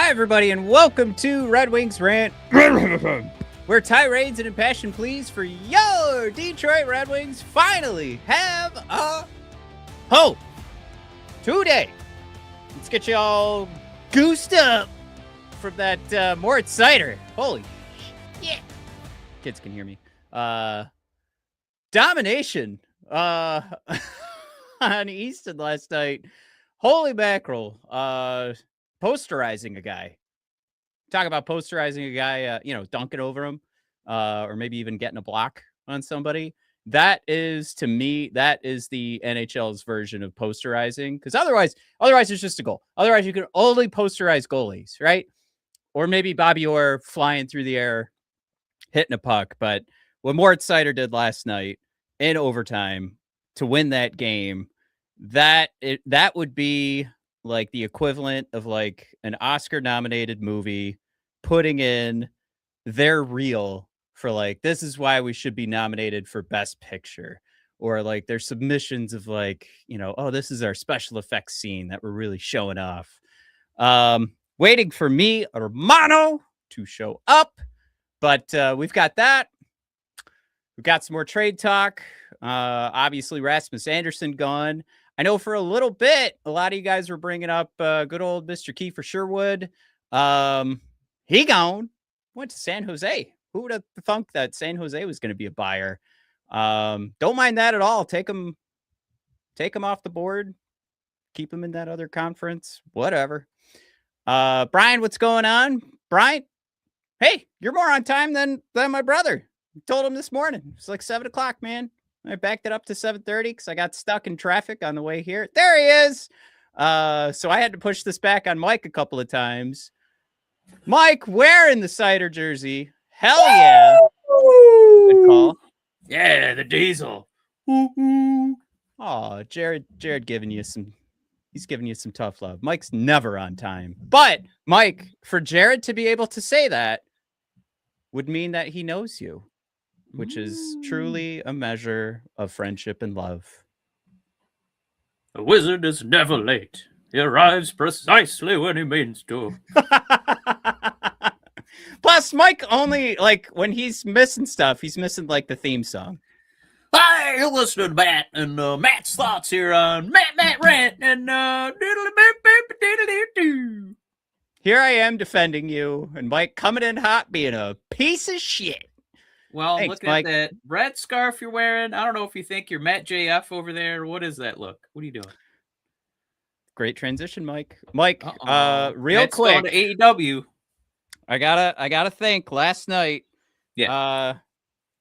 Hi, everybody, and welcome to Red Wings Rant, where tirades and impassioned pleas for your Detroit Red Wings finally have a hope. Today, let's get you all goosed up from that Moritz Seider. Holy shit. Kids can hear me. Domination on Easton last night. Holy mackerel. Posterizing a guy. Talk about posterizing a guy, dunking over him, or maybe even getting a block on somebody. That is, to me, that is the NHL's version of posterizing. Because otherwise it's just a goal. Otherwise, you can only posterize goalies, right? Or maybe Bobby Orr flying through the air, hitting a puck. But what Moritz Seider did last night in overtime to win that game, that would be like the equivalent of like an Oscar-nominated movie putting in their reel for like, this is why we should be nominated for Best Picture, or like their submissions of like, oh, this is our special effects scene that we're really showing off. Waiting for me, Romano, to show up, but we've got that. We've got some more trade talk. Obviously, Rasmus Andersson gone. I know for a little bit, a lot of you guys were bringing up good old Mr. Kiefer Sherwood. He gone. Went to San Jose. Who would have thunk that San Jose was going to be a buyer? Don't mind that at all. Take him off the board. Keep him in that other conference. Whatever. Brian, what's going on? Brian, hey, you're more on time than my brother. I told him this morning. It's like 7 o'clock, man. I backed it up to 7:30 because I got stuck in traffic on the way here. There he is. So I had to push this back on Mike a couple of times. Mike wearing the Seider jersey. Hell yeah. Good call. Yeah, the diesel. Oh, Jared giving you some. He's giving you some tough love. Mike's never on time. But Mike, for Jared to be able to say that would mean that he knows you, which is truly a measure of friendship and love. A wizard is never late. He arrives precisely when he means to. Plus, Mike only, like, when he's missing stuff, he's missing, like, the theme song. Hi, you're listening to Matt, and Matt's thoughts here on Matt Rant, and Here I am defending you, and Mike coming in hot being a piece of shit. Well, Thanks, look Mike. at that red scarf you're wearing. I don't know if you think you're Matt JF over there. What is that look? What are you doing? Great transition, Mike. Mike, real Matt's quick. Going to AEW. I gotta think. Last night, Yeah.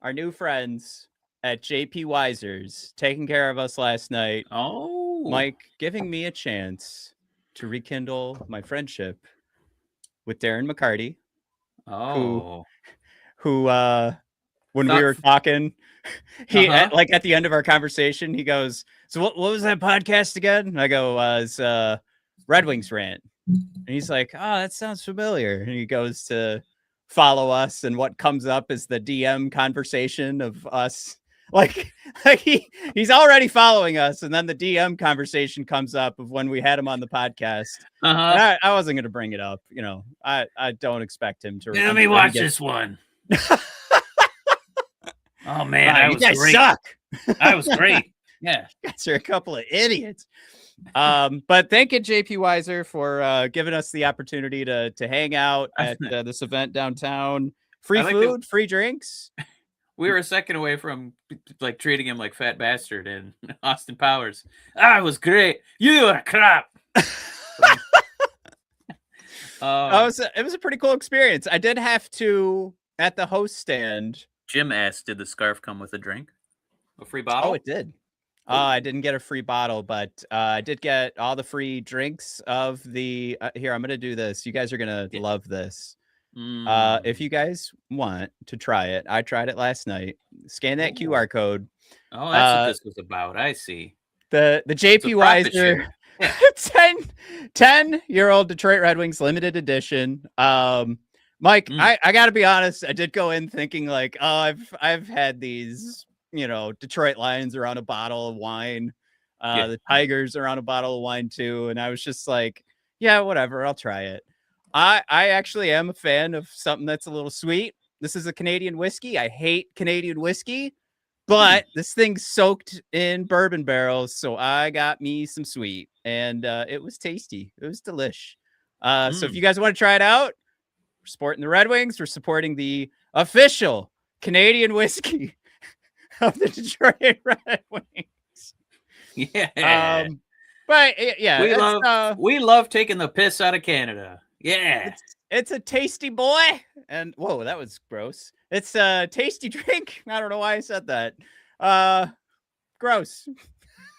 Our new friends at JP Weiser's taking care of us last night. Oh, Mike giving me a chance to rekindle my friendship with Darren McCarty. Oh, who when we were talking, he like at the end of our conversation, he goes, "So what was that podcast again?" And I go, "It's Red Wings Rant." And he's like, "Oh, that sounds familiar." And he goes to follow us, and what comes up is the DM conversation of us. Like he's already following us, and then the DM conversation comes up of when we had him on the podcast. I wasn't going to bring it up. I don't expect him to. Let me watch this one. Oh man, wow, you guys suck. I was great. Yeah, you guys are a couple of idiots. But thank you, JP Weiser, for giving us the opportunity to hang out at this event downtown. Free food, free drinks. We were a second away from like treating him like fat bastard in Austin Powers. It was great. You are crap. It was a pretty cool experience. I did have to, at the host stand. Jim asked, did the scarf come with a drink? A free bottle? Oh, it did. I didn't get a free bottle, but I did get all the free drinks of the... here, I'm going to do this. You guys are going to love this. If you guys want to try it, I tried it last night. Scan that QR code. Oh, that's what this was about. I see. The JP Weiser 10-year-old Detroit Red Wings limited edition. Mike, I got to be honest. I did go in thinking like, oh, I've had these, Detroit Lions around a bottle of wine. The Tigers are on a bottle of wine too. And I was just like, yeah, whatever. I'll try it. I actually am a fan of something that's a little sweet. This is a Canadian whiskey. I hate Canadian whiskey, but this thing's soaked in bourbon barrels, so I got me some sweet, and it was tasty. It was delish. So if you guys want to try it out, we're supporting the Red Wings. We're supporting the official Canadian whiskey of the Detroit Red Wings. Yeah. But yeah, we love taking the piss out of Canada. Yeah. It's a tasty boy. And whoa, that was gross. It's a tasty drink. I don't know why I said that. Gross.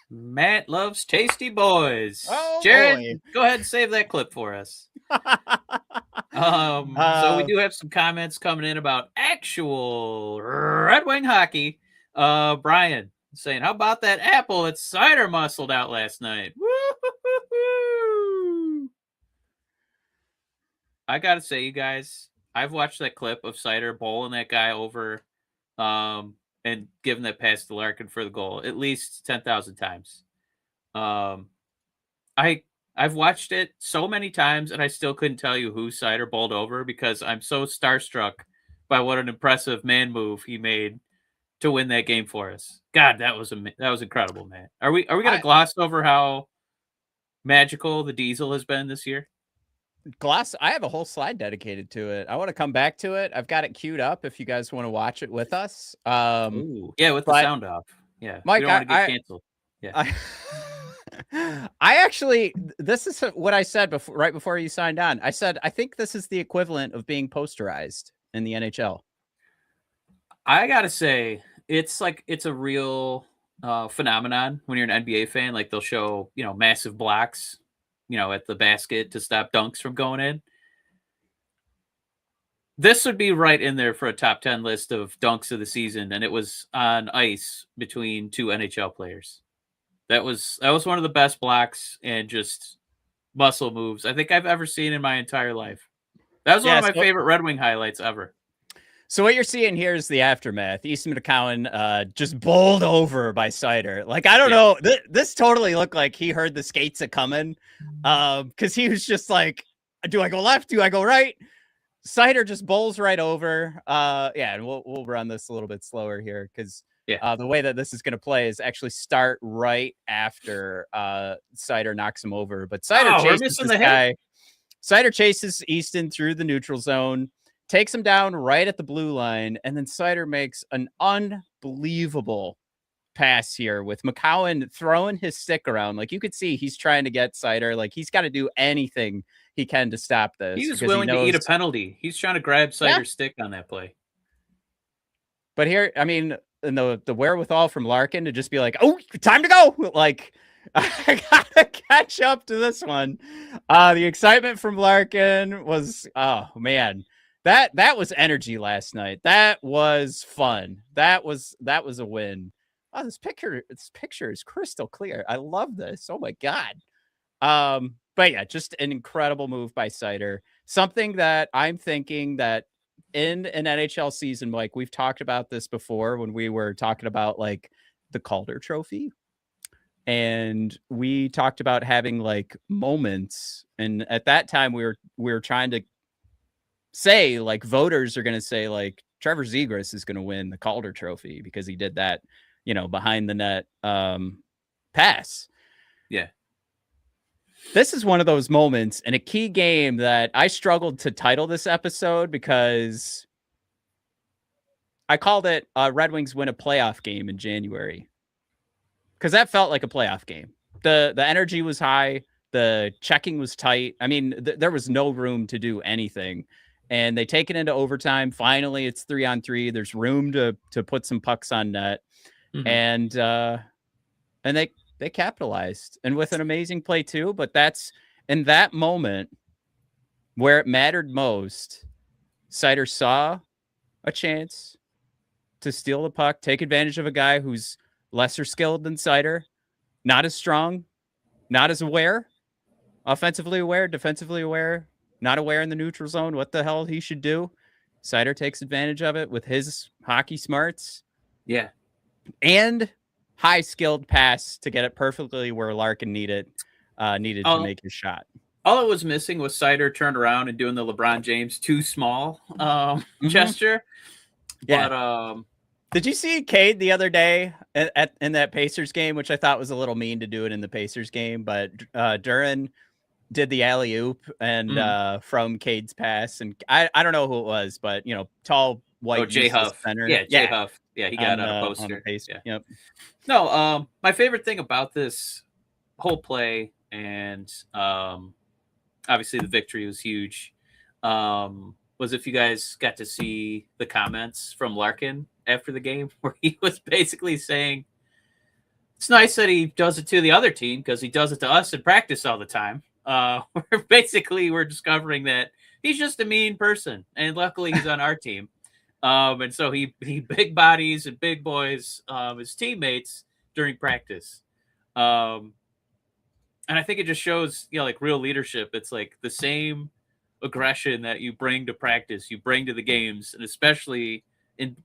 Matt loves tasty boys. Oh, Jared, boy. go ahead and save that clip for us. So we do have some comments coming in about actual Red Wing hockey. Brian saying, how about that apple that Seider muscled out last night? Woo-hoo-hoo-hoo. I gotta say, you guys, I've watched that clip of Seider bowling that guy over and giving that pass to Larkin for the goal at least 10,000 times. I've watched it so many times, and I still couldn't tell you who Seider bowled over because I'm so starstruck by what an impressive man move he made to win that game for us. God, that was incredible, man. Are we gonna gloss over how magical the Diesel has been this year? I have a whole slide dedicated to it. I want to come back to it. I've got it queued up if you guys want to watch it with us. Ooh, yeah, with the sound off. Yeah, Mike, we don't want to get canceled. Yeah. I actually, this is what I said right before you signed on. I said, I think this is the equivalent of being posterized in the NHL. I gotta say, it's a real phenomenon when you're an NBA fan. Like they'll show, massive blocks, at the basket to stop dunks from going in. This would be right in there for a top 10 list of dunks of the season, and it was on ice between two NHL players. That was one of the best blocks and just muscle moves I think I've ever seen in my entire life. That was one of my favorite Red Wing highlights ever. So what you're seeing here is the aftermath. Easton McCowan just bowled over by Seider. Like, I don't know. This totally looked like he heard the skates a coming because he was just like, do I go left? Do I go right? Seider just bowls right over. And we'll run this a little bit slower here because the way that this is going to play is actually start right after Seider knocks him over. But Seider chases this guy. Seider chases Easton through the neutral zone, takes him down right at the blue line, and then Seider makes an unbelievable pass here with McCowan throwing his stick around. Like, you could see he's trying to get Seider. Like, he's got to do anything he can to stop this. He was willing to eat a penalty. He's trying to grab Seider's stick on that play. But here, I mean, and the wherewithal from Larkin to just be like, oh, time to go. Like, I gotta catch up to this one. The excitement from Larkin was, oh man, that was energy last night. That was fun. That was a win. Oh, this picture is crystal clear. I love this. Oh my God. But yeah, just an incredible move by Seider. Something that I'm thinking that in an NHL season, Mike, we've talked about this before when we were talking about like the Calder Trophy. And we talked about having like moments. And at that time we were trying to say like voters are going to say like Trevor Zegras is going to win the Calder Trophy because he did that, behind the net pass. Yeah. This is one of those moments in a key game that I struggled to title this episode because I called it Red Wings win a playoff game in January. Because that felt like a playoff game. The energy was high. The checking was tight. I mean, there was no room to do anything. And they take it into overtime. Finally, it's 3-on-3. There's room to put some pucks on net. Mm-hmm. And they capitalized. And with an amazing play too. But that's in that moment where it mattered most, Seider saw a chance to steal the puck, take advantage of a guy who's lesser skilled than Seider, not as strong, not as aware, offensively aware, defensively aware, not aware in the neutral zone what the hell he should do. Seider takes advantage of it with his hockey smarts. Yeah. And high skilled pass to get it perfectly where Larkin needed to make his shot. All it was missing was Seider turned around and doing the LeBron James too small gesture. Yeah. But Did you see Cade the other day in that Pacers game, which I thought was a little mean to do it in the Pacers game, but Duran did the alley oop and from Cade's pass, and I don't know who it was, but tall white Jay useless Huff. center. Yeah, Jay Huff. Yeah, he got on a on the poster. Pacers. Yeah. Yep. No, my favorite thing about this whole play and obviously the victory was huge. Was if you guys got to see the comments from Larkin after the game where he was basically saying it's nice that he does it to the other team because he does it to us in practice all the time. We're discovering that he's just a mean person, and luckily he's on our team. And so he big bodies and big boys his teammates during practice. And I think it just shows, like real leadership. It's like the same aggression that you bring to practice, you bring to the games, and especially in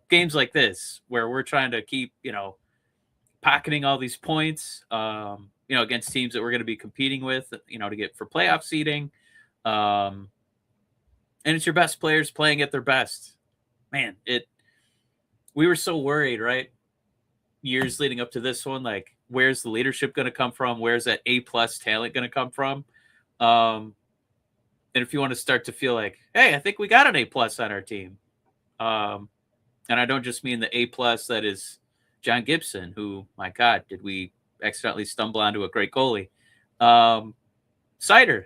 games like this where we're trying to keep pocketing all these points against teams that we're going to be competing with to get for playoff seeding, and it's your best players playing at their best. Man, we were so worried, right, years leading up to this one, like where's the leadership going to come from, where's that A+ talent going to come from, and if you want to start to feel like, hey, I think we got an A+ on our team. And I don't just mean the A+ that is John Gibson, who, my God, did we accidentally stumble onto a great goalie. Seider,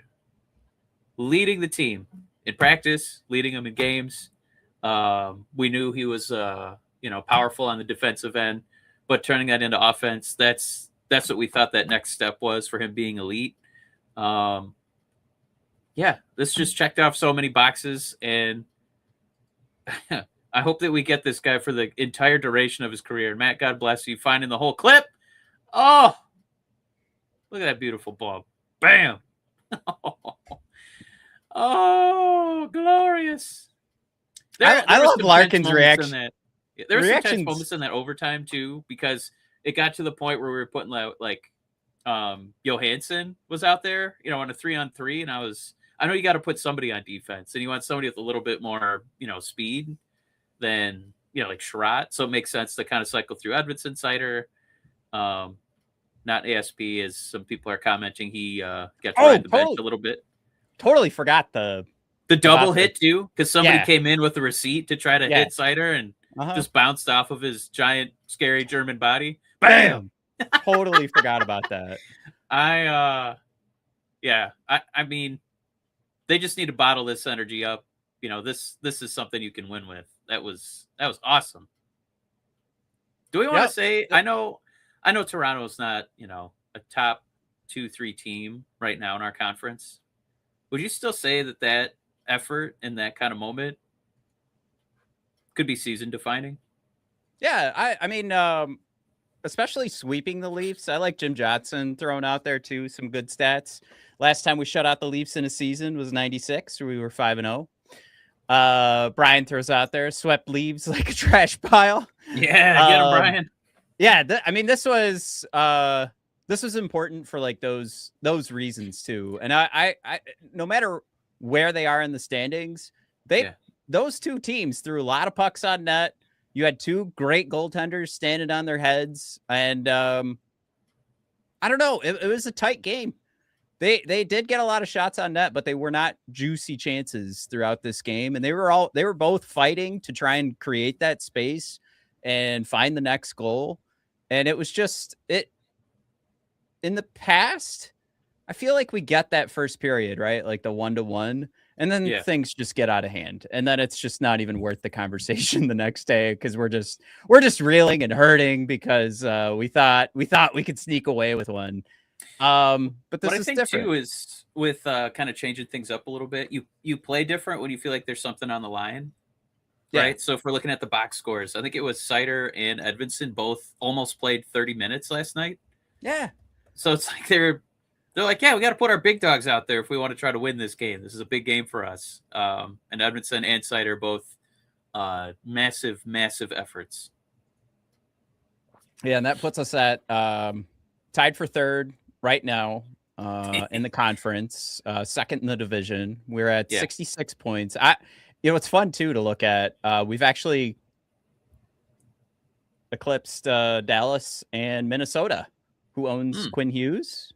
leading the team in practice, leading them in games. We knew he was, powerful on the defensive end, but turning that into offense, that's what we thought that next step was for him being elite. This just checked off so many boxes, and I hope that we get this guy for the entire duration of his career. Matt, God bless you, finding the whole clip. Oh, look at that beautiful ball. Bam. Oh, glorious. I love Larkin's reaction. There were some tense moments in that overtime, too, because it got to the point where we were putting Johansson was out there, on a 3-on-3, and I know you got to put somebody on defense, and you want somebody with a little bit more, speed than, like Sherratt. So it makes sense to kind of cycle through Edmondson, Seider, not ASP, as some people are commenting. He got to ride the bench a little bit. Totally forgot the double hit, too, because somebody came in with a receipt to try to hit Seider and just bounced off of his giant, scary German body. Bam! Totally forgot about that. I mean, they just need to bottle this energy up. This is something you can win with. That was awesome. Do we want to say, I know Toronto's not, a top 2-3 team right now in our conference. Would you still say that effort in that kind of moment could be season defining? Yeah, I mean, especially sweeping the Leafs. I like Jim Johnson throwing out there too, some good stats. Last time we shut out the Leafs in a season was 96, where we were 5-0. Brian throws out there, swept leaves like a trash pile. Yeah, get him, Brian. Yeah, I mean, this was important for like those reasons too. And I no matter where they are in the standings, those two teams threw a lot of pucks on net. You had two great goaltenders standing on their heads, and I don't know, it was a tight game. They did get a lot of shots on net, but they were not juicy chances throughout this game, and they were both fighting to try and create that space and find the next goal. And it was just in the past, I feel like we get that first period, right? Like the 1-1, and then things just get out of hand. And then it's just not even worth the conversation the next day, because we're just reeling and hurting because we thought we could sneak away with one. But this what is I think different. Too is with kind of changing things up a little bit. You play different when you feel like there's something on the line. Right. So if we're looking at the box scores, I think it was Seider and Edmondson both almost played 30 minutes last night. Yeah. So it's like they're like, we got to put our big dogs out there if we want to try to win this game. This is a big game for us. And Edmondson and Seider both massive, massive efforts. Yeah, and that puts us at tied for third right now. in the conference, second in the division. We're at Yeah. 66 points. It's fun too to look at. We've actually eclipsed Dallas and Minnesota, who owns Quinn Hughes.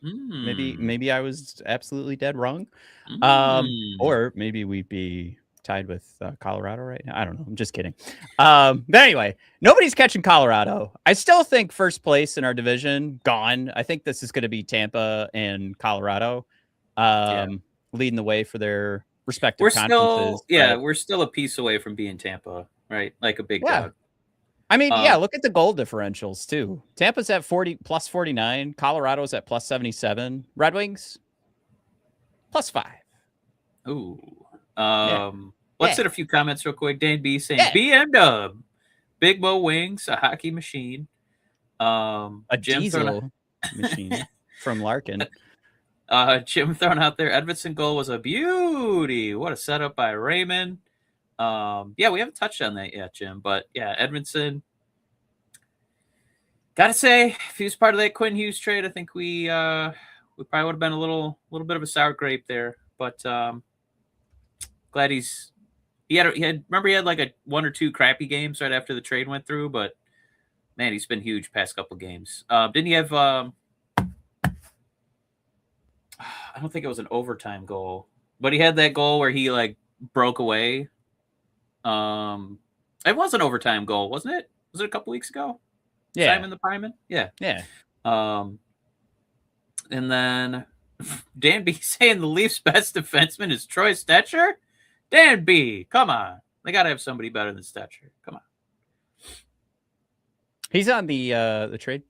Maybe I was absolutely dead wrong. Or maybe we'd be tied with Colorado right now. I don't know. I'm just kidding. But anyway, nobody's catching Colorado. I still think first place in our division gone. I think this is going to be Tampa and Colorado leading the way for their respective conferences. We're still a piece away from being Tampa, right? Like a big dog. I mean, look at the goal differentials too. Tampa's at 40 plus 49. Colorado's at plus 77. Red Wings plus 5. Ooh. Let's hit a few comments real quick. Dan B saying BM Dub, Big Mo Wings, a hockey machine. A Jim diesel machine from Larkin. Jim throwing out there. Edmondson goal was a beauty. What a setup by Raymond. We haven't touched on that yet, Jim. But yeah, Edmondson. Gotta say, if he was part of that Quinn Hughes trade, I think we probably would have been a little bit of a sour grape there. But glad he had like one or two crappy games right after the trade went through, but man, he's been huge past couple games. Didn't he have I don't think it was an overtime goal, but he had that goal where he like broke away. It was an overtime goal, wasn't it? Was it a couple weeks ago? Yeah. Simon the Pieman? Yeah. Yeah. And then Dan B saying the Leafs' best defenseman is Troy Stetcher? Dan B, come on. They got to have somebody better than Stetcher. Come on. He's on the trade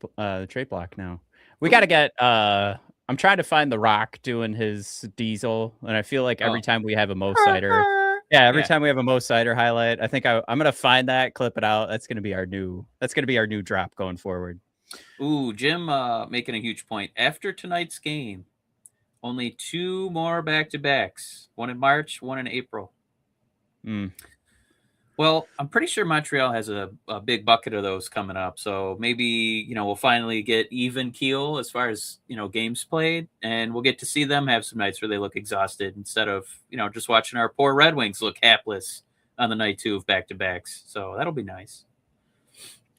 block now. We got to get I'm trying to find The Rock doing his diesel, and I feel like every time we have a Mo Seider, every time we have a Mo Seider highlight, I think I'm gonna find that, clip it out. That's gonna be our new drop going forward. Ooh, Jim making a huge point. After tonight's game, only 2 more back-to-backs. One in March, one in April. Well, I'm pretty sure Montreal has a big bucket of those coming up. So maybe, we'll finally get even keel as far as, games played. And we'll get to see them have some nights where they look exhausted instead of, just watching our poor Red Wings look hapless on the night 2 of back-to-backs. So that'll be nice.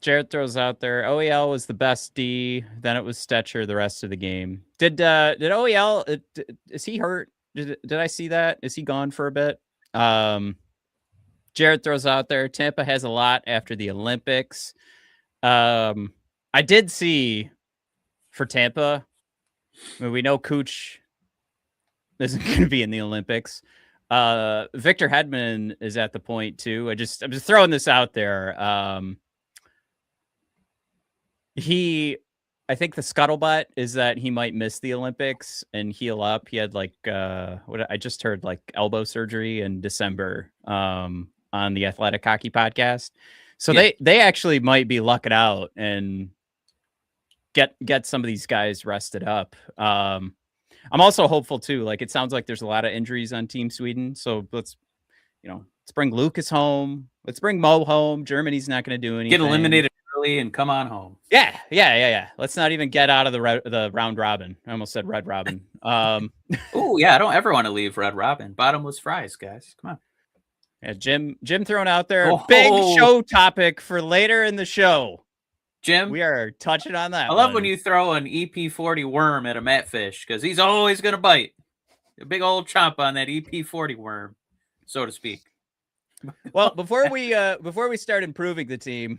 Jared throws out there, OEL was the best D. Then it was Stetcher the rest of the game. Did OEL, is he hurt? Did I see that? Is he gone for a bit? Jared throws out there, Tampa has a lot after the Olympics. I did see for Tampa, we know Cooch isn't going to be in the Olympics. Victor Hedman is at the point too. I'm just throwing this out there. I think the scuttlebutt is that he might miss the Olympics and heal up. He had I just heard elbow surgery in December on the Athletic Hockey Podcast. So they actually might be lucking out and get some of these guys rested up. I'm also hopeful too. It sounds like there's a lot of injuries on Team Sweden. So let's bring Lucas home. Let's bring Mo home. Germany's not going to do anything. Get eliminated early and come on home. Yeah. Let's not even get out of the round robin. I almost said Red Robin. Oh yeah, I don't ever want to leave Red Robin. Bottomless fries, guys. Come on. Yeah, Jim thrown out there. Big show topic for later in the show. Jim, we are touching on that. I love when you throw an EP40 worm at a matfish because he's always going to bite. A big old chomp on that EP40 worm, so to speak. Well, before we start improving the team,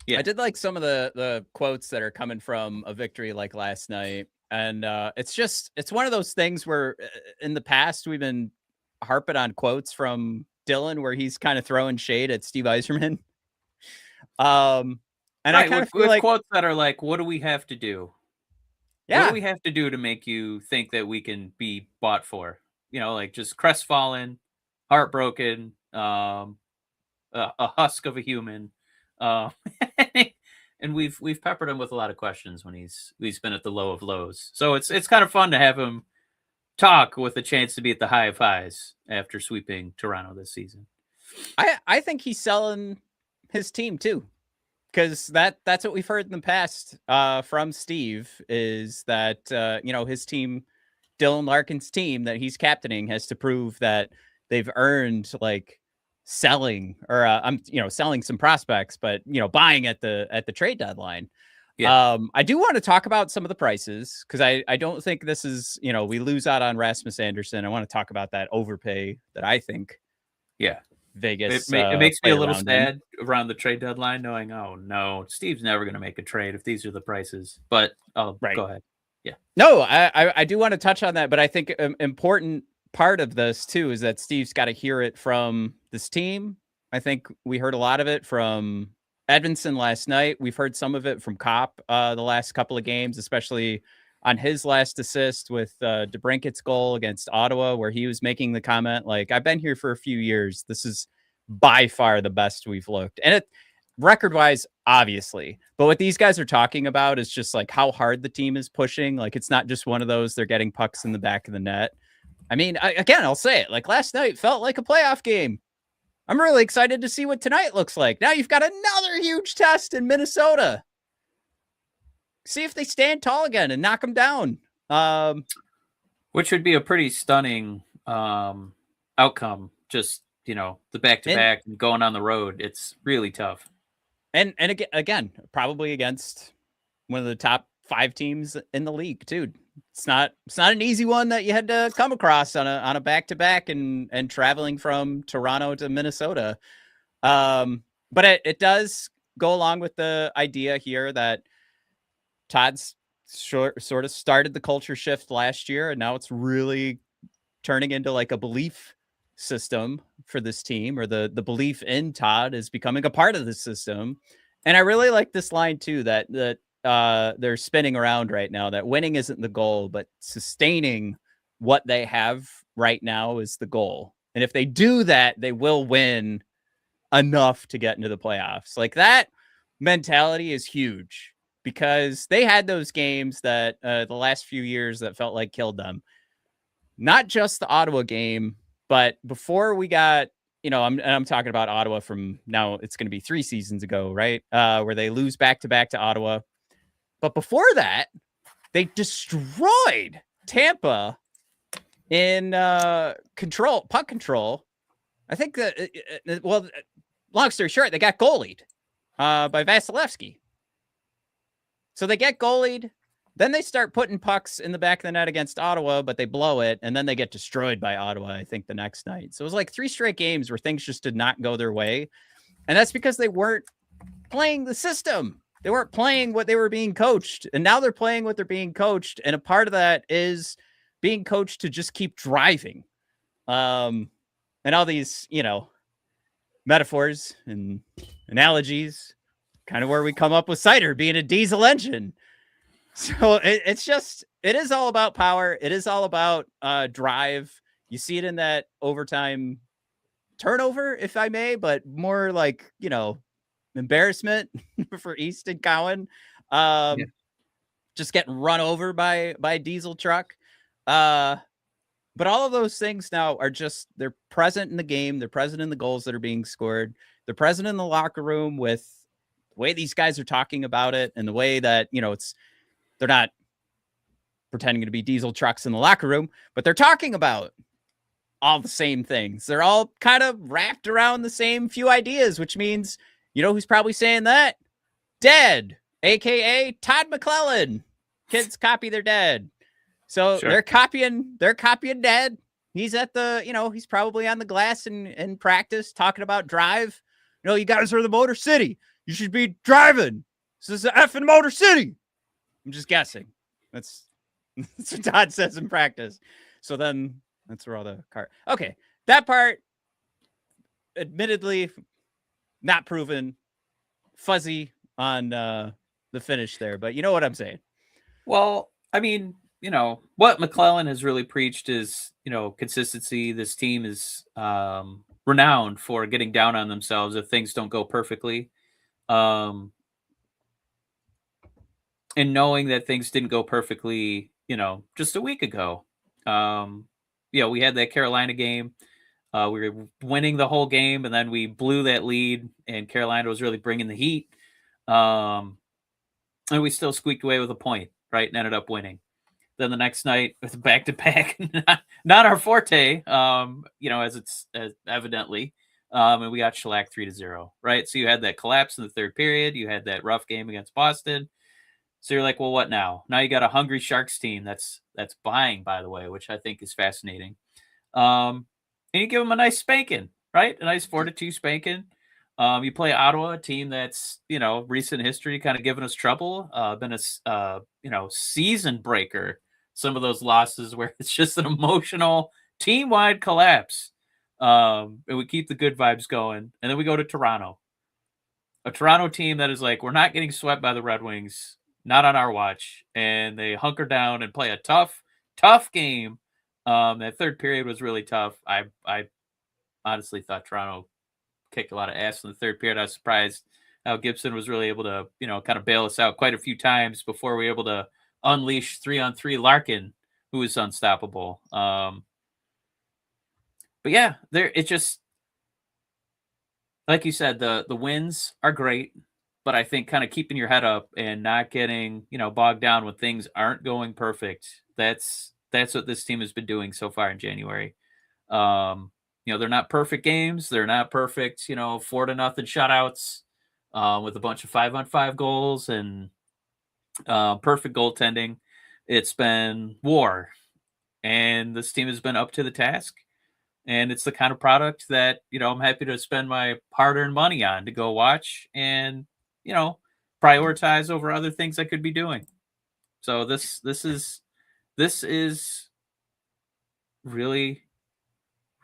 I did like some of the quotes that are coming from a victory like last night. And it's one of those things where in the past we've been harping on quotes from Dylan where he's kind of throwing shade at Steve Yzerman. And I kind of feel like quotes that are like, what do we have to do? Yeah. What do we have to do to make you think that we can be bought for? Just crestfallen, heartbroken, a husk of a human. And we've peppered him with a lot of questions when he's been at the low of lows. So it's kind of fun to have him talk with a chance to be at the high of highs after sweeping Toronto this season. I think he's selling his team too. because that's what we've heard in the past from Steve is that his team, Dylan Larkin's team that he's captaining, has to prove that they've earned like selling or selling some prospects, but buying at the trade deadline. Yeah. I do want to talk about some of the prices because I don't think this is we lose out on Rasmus Andersson. I want to talk about that overpay that I think Yeah. Vegas It makes me played a little around in. sad around the trade deadline, knowing, oh no, Steve's never going to make a trade if these are the prices. But go Right. ahead. Yeah. No, I do want to touch on that, but I think an important part of this too is that Steve's got to hear it from this team. I think we heard a lot of it from Edmondson last night. We've heard some of it from Kopp the last couple of games, especially on his last assist with DeBrincat's goal against Ottawa, where he was making the comment like, "I've been here for a few years. This is by far the best we've looked," and it record wise, obviously. But what these guys are talking about is just like how hard the team is pushing. Like it's not just one of those they're getting pucks in the back of the net. I mean, again, I'll say it. Like last night felt like a playoff game. I'm really excited to see what tonight looks like. Now you've got another huge test in Minnesota. See if they stand tall again and knock them down. Which would be a pretty stunning outcome. Just the back-to-back and going on the road. It's really tough. And again, probably against one of the top 5 teams in the league, too. It's not an easy one that you had to come across on a back-to-back and traveling from Toronto to Minnesota. But it does go along with the idea here that Todd's sort of started the culture shift last year, and now it's really turning into like a belief system for this team, or the belief in Todd is becoming a part of the system. And I really like this line too, that they're spinning around right now, that winning isn't the goal, but sustaining what they have right now is the goal. And if they do that, they will win enough to get into the playoffs. Like that mentality is huge because they had those games that the last few years that felt like killed them. Not just the Ottawa game, but before we got, I'm talking about Ottawa from now, it's going to be 3 seasons ago, right? Where they lose back-to-back to Ottawa. But before that, they destroyed Tampa in puck control. I think that, long story short, they got goalied by Vasilevsky. So they get goalied. Then they start putting pucks in the back of the net against Ottawa, but they blow it, and then they get destroyed by Ottawa, I think, the next night. So it was like 3 straight games where things just did not go their way. And that's because they weren't playing the system. They weren't playing what they were being coached. And now they're playing what they're being coached. And a part of that is being coached to just keep driving. And all these, metaphors and analogies, kind of where we come up with Seider being a diesel engine. So it is all about power. It is all about drive. You see it in that overtime turnover, if I may, but more like, embarrassment for Easton Cowan. Just getting run over by a diesel truck. But all of those things now are they're present in the game. They're present in the goals that are being scored. They're present in the locker room with the way these guys are talking about it and the way that, they're not pretending to be diesel trucks in the locker room, but they're talking about all the same things. They're all kind of wrapped around the same few ideas, which means, who's probably saying that? Dad, aka Todd McClellan. Kids copy their dad. So Sure. they're copying Dad. He's at the, he's probably on the glass in practice talking about drive. You guys are the Motor City. You should be driving. This is the effing Motor City. I'm just guessing. That's what Todd says in practice. So then that's where all the car. Okay. That part, admittedly, not proven, fuzzy on the finish there, but you know what I'm saying. Well, I mean, what McClellan has really preached is, consistency. This team is renowned for getting down on themselves if things don't go perfectly. And knowing that things didn't go perfectly, just a week ago. We had that Carolina game. We were winning the whole game, and then we blew that lead, and Carolina was really bringing the heat. And we still squeaked away with a point, right? And ended up winning. Then the next night with back to back, not our forte, as it's evidently. And we got shellacked 3-0, right? So you had that collapse in the third period. You had that rough game against Boston. So you're like, well, what now? Now you got a hungry Sharks team that's buying, by the way, which I think is fascinating. And you give them a nice spanking, right? A nice 4-2 spanking. You play Ottawa, a team that's recent history kind of giving us trouble. Been a season breaker. Some of those losses where it's just an emotional team wide collapse. And we keep the good vibes going, and then we go to Toronto, a Toronto team that is like, we're not getting swept by the Red Wings, not on our watch, and they hunker down and play a tough game. That third period was really tough. I honestly thought Toronto kicked a lot of ass in the third period. I was surprised how Gibson was really able to, kind of bail us out quite a few times before we were able to unleash 3-on-3 Larkin, who was unstoppable. But yeah, it just, like you said, the wins are great, but I think kind of keeping your head up and not getting, bogged down when things aren't going perfect. That's what this team has been doing so far in January. They're not perfect games. They're not perfect, 4-0 shutouts with a bunch of 5-on-5 goals and perfect goaltending. It's been war, and this team has been up to the task. And it's the kind of product that, I'm happy to spend my hard-earned money on to go watch and, prioritize over other things I could be doing. So this is really,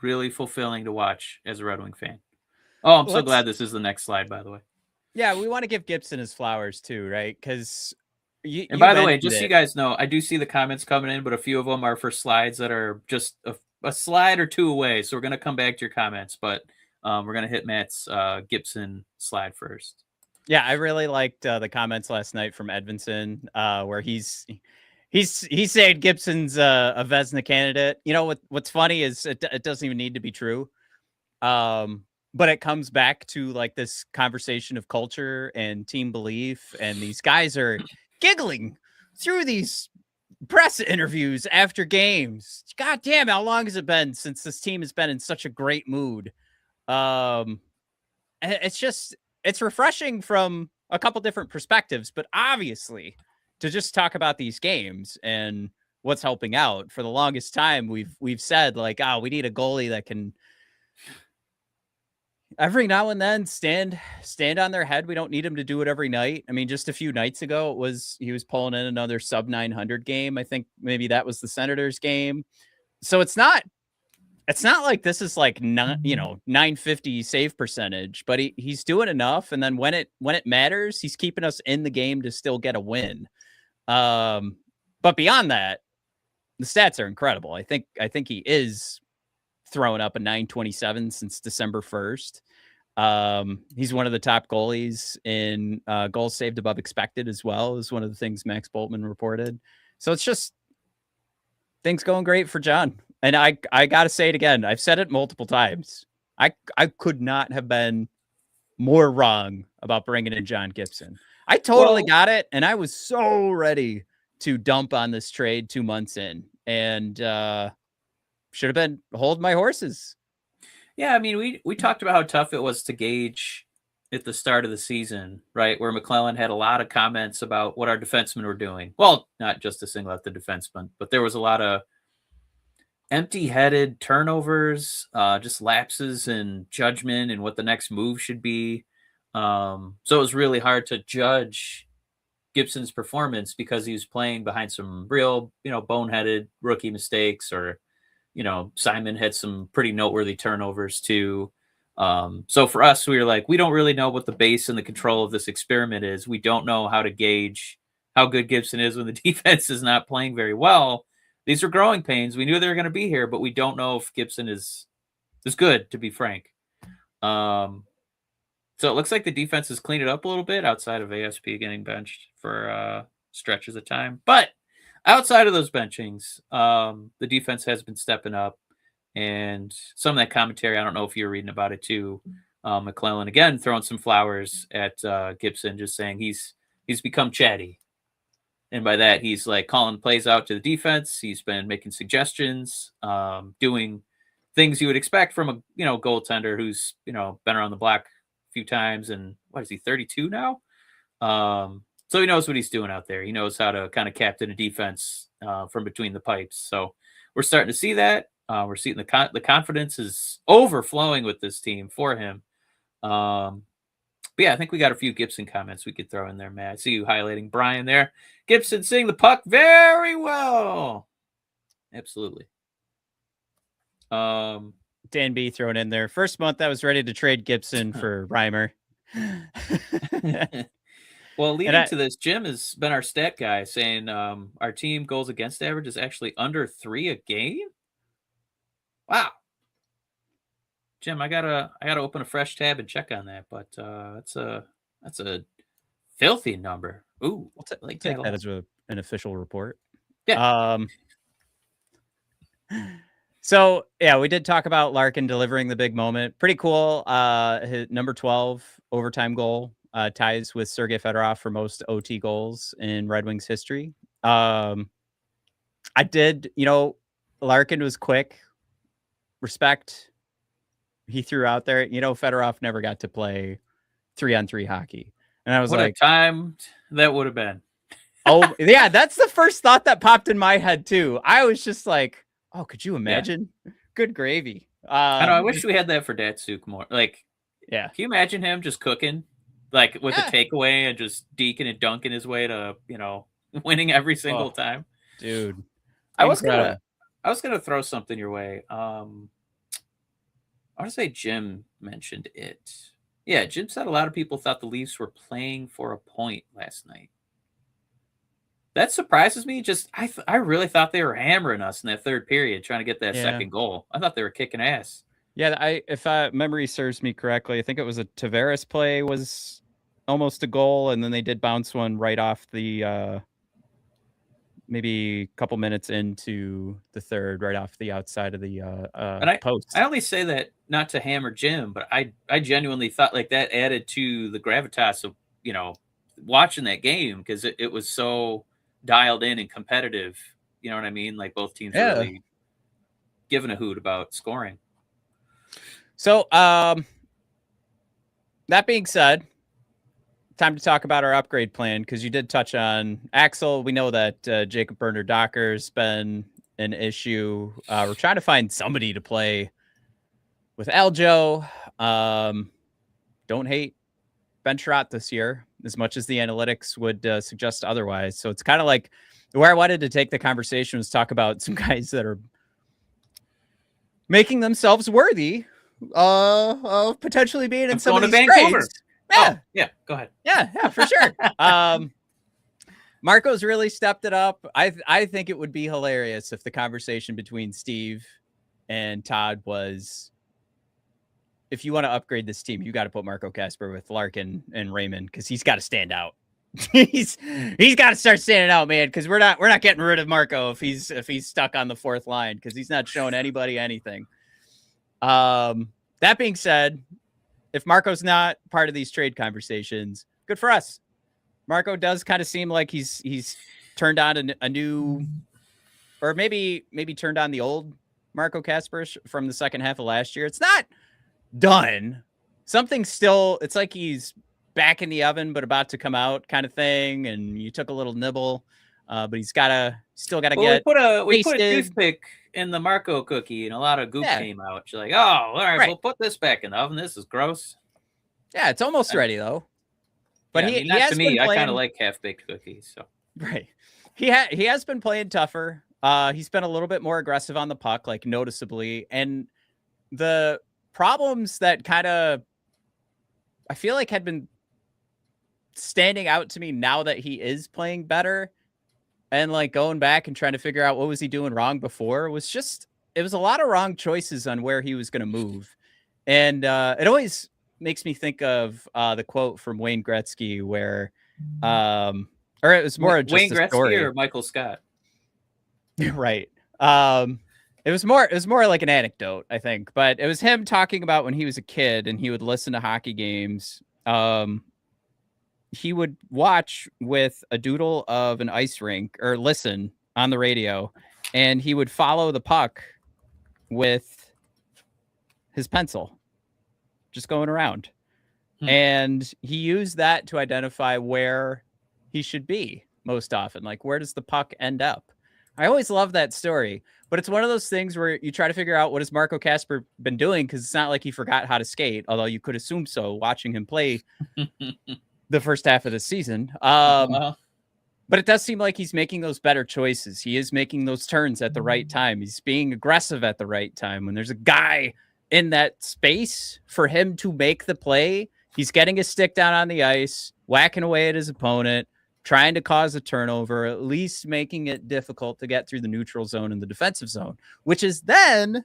really fulfilling to watch as a Red Wing fan. Oh, I'm so glad this is the next slide, by the way. Yeah, we want to give Gibson his flowers too, right? Because and by the way, just so you guys know, I do see the comments coming in, but a few of them are for slides that are just a slide or two away. So we're going to come back to your comments, but we're going to hit Matt's Gibson slide first. Yeah, I really liked the comments last night from Edvinson, where he's saying Gibson's a Vezina candidate. What's funny is it doesn't even need to be true, but it comes back to like this conversation of culture and team belief, and these guys are giggling through these press interviews after games. God damn, how long has it been since this team has been in such a great mood? It's refreshing from a couple different perspectives, but obviously to just talk about these games and what's helping out. For the longest time, we've said like, we need a goalie that can every now and then stand on their head. We don't need him to do it every night. I mean, just a few nights ago, he was pulling in another sub 900 game. I think maybe that was the Senators game. So it's not like this is like 950 save percentage, but he's doing enough. And then when it matters, he's keeping us in the game to still get a win. But beyond that, the stats are incredible. I think he is throwing up a 927 since December 1st. He's one of the top goalies in goals saved above expected as well, is one of the things Max Boltman reported. So it's just things going great for John. And I got to say it again. I've said it multiple times. I could not have been more wrong about bringing in John Gibson. I totally got it. And I was so ready to dump on this trade 2 months in, and should have been hold my horses. Yeah. I mean, we talked about how tough it was to gauge at the start of the season, right? Where McClellan had a lot of comments about what our defensemen were doing. Well, not just to single out the defensemen, but there was a lot of empty-headed turnovers, just lapses in judgment and what the next move should be. So it was really hard to judge Gibson's performance because he was playing behind some real, boneheaded rookie mistakes, or, Simon had some pretty noteworthy turnovers too. So for us, we were like, we don't really know what the base and the control of this experiment is. We don't know how to gauge how good Gibson is when the defense is not playing very well. These are growing pains. We knew they were going to be here, but we don't know if Gibson is good, to be frank. So it looks like the defense has cleaned it up a little bit outside of ASP getting benched for stretches of time. But outside of those benchings, the defense has been stepping up. And some of that commentary, I don't know if you're reading about it too, McClellan again throwing some flowers at Gibson, just saying he's become chatty. And by that, he's like calling plays out to the defense. He's been making suggestions, doing things you would expect from a goaltender who's been around the block a few times. And what is he, 32 now? So he knows what he's doing out there. He knows how to kind of captain a defense from between the pipes. So we're starting to see that. We're seeing the confidence is overflowing with this team for him. But yeah, I think we got a few Gibson comments we could throw in there, Matt. I see you highlighting Brian there. Gibson seeing the puck very well. Absolutely. Dan B thrown in there. First month I was ready to trade Gibson for Reimer. Well, leading to this, Jim has been our stat guy, saying our team goals against average is actually under 3 a game. Wow. Jim, I gotta open a fresh tab and check on that, but that's a filthy number. Ooh, I'll take that as an official report. Yeah. So yeah, we did talk about Larkin delivering the big moment. Pretty cool. His number 12 overtime goal ties with Sergei Fedorov for most OT goals in Red Wings history. I did, Larkin was quick. Respect. He threw out there, Fedorov never got to play 3-on-3 hockey. And I was what like, a time that would have been. Oh, yeah, that's the first thought that popped in my head too. I was just like, oh, could you imagine? Yeah. Good gravy. I know. I wish we had that for Datsuk more. Like, yeah. Can you imagine him just cooking, like with a takeaway and just deking and dunking his way to, winning every single time? Dude, I was gonna throw something your way. I want to say Jim mentioned it. Yeah, Jim said a lot of people thought the Leafs were playing for a point last night. That surprises me. Just I really thought they were hammering us in that third period, trying to get that second goal. I thought they were kicking ass. Yeah, if memory serves me correctly, I think it was a Tavares play was almost a goal, and then they did bounce one right off the maybe a couple minutes into the third, right off the outside of the post. I only say that not to hammer Jim, but I genuinely thought like that added to the gravitas of watching that game, because it was so dialed in and competitive. You know what I mean? Like both teams really giving a hoot about scoring. So that being said, time to talk about our upgrade plan, because you did touch on Axel. We know that Jacob Bernard-Docker's been an issue. We're trying to find somebody to play with Aljo. Don't hate Ben Sherratt this year as much as the analytics would suggest otherwise. So it's kind of like where I wanted to take the conversation was talk about some guys that are making themselves worthy of potentially being in some of these trades. Yeah. Oh, yeah. Go ahead. Yeah, for sure. Marco's really stepped it up. I think it would be hilarious if the conversation between Steve and Todd was, if you want to upgrade this team, you got to put Marco Kasper with Larkin and Raymond, because he's got to stand out. he's got to start standing out, man, because we're not getting rid of Marco if he's stuck on the fourth line, because he's not showing anybody anything. That being said, if Marco's not part of these trade conversations, good for us. Marco does kind of seem like he's turned on a new, or maybe turned on the old Marco Kasper from the second half of last year. It's not done. Something's still, it's like he's back in the oven but about to come out kind of thing, and you took a little nibble, but he's still got to get we put a toothpick in the Marco cookie and a lot of goop came out. You're like, oh, all right, we'll put this back in the oven. This is gross. Yeah, it's almost ready though. But he has to me, I kind of like half-baked cookies. So right, he has been playing tougher. He's been a little bit more aggressive on the puck, like noticeably, and the problems that kind of I feel like had been standing out to me now that he is playing better, and like going back and trying to figure out what was he doing wrong before, it was a lot of wrong choices on where he was going to move. And it always makes me think of the quote from Wayne Gretzky where or it was more just Wayne a Gretzky story. or Michael Scott. Right. It was more like an anecdote, I think, but it was him talking about when he was a kid and he would listen to hockey games. He would watch with a doodle of an ice rink or listen on the radio, and he would follow the puck with his pencil, just going around. And he used that to identify where he should be most often. Like, where does the puck end up? I always love that story, but it's one of those things where you try to figure out what has Marco Kasper been doing, because it's not like he forgot how to skate, although you could assume so watching him play the first half of the season. But it does seem like he's making those better choices. He is making those turns at the right time. He's being aggressive at the right time. When there's a guy in that space for him to make the play, he's getting his stick down on the ice, whacking away at his opponent, trying to cause a turnover, at least making it difficult to get through the neutral zone and the defensive zone, which is then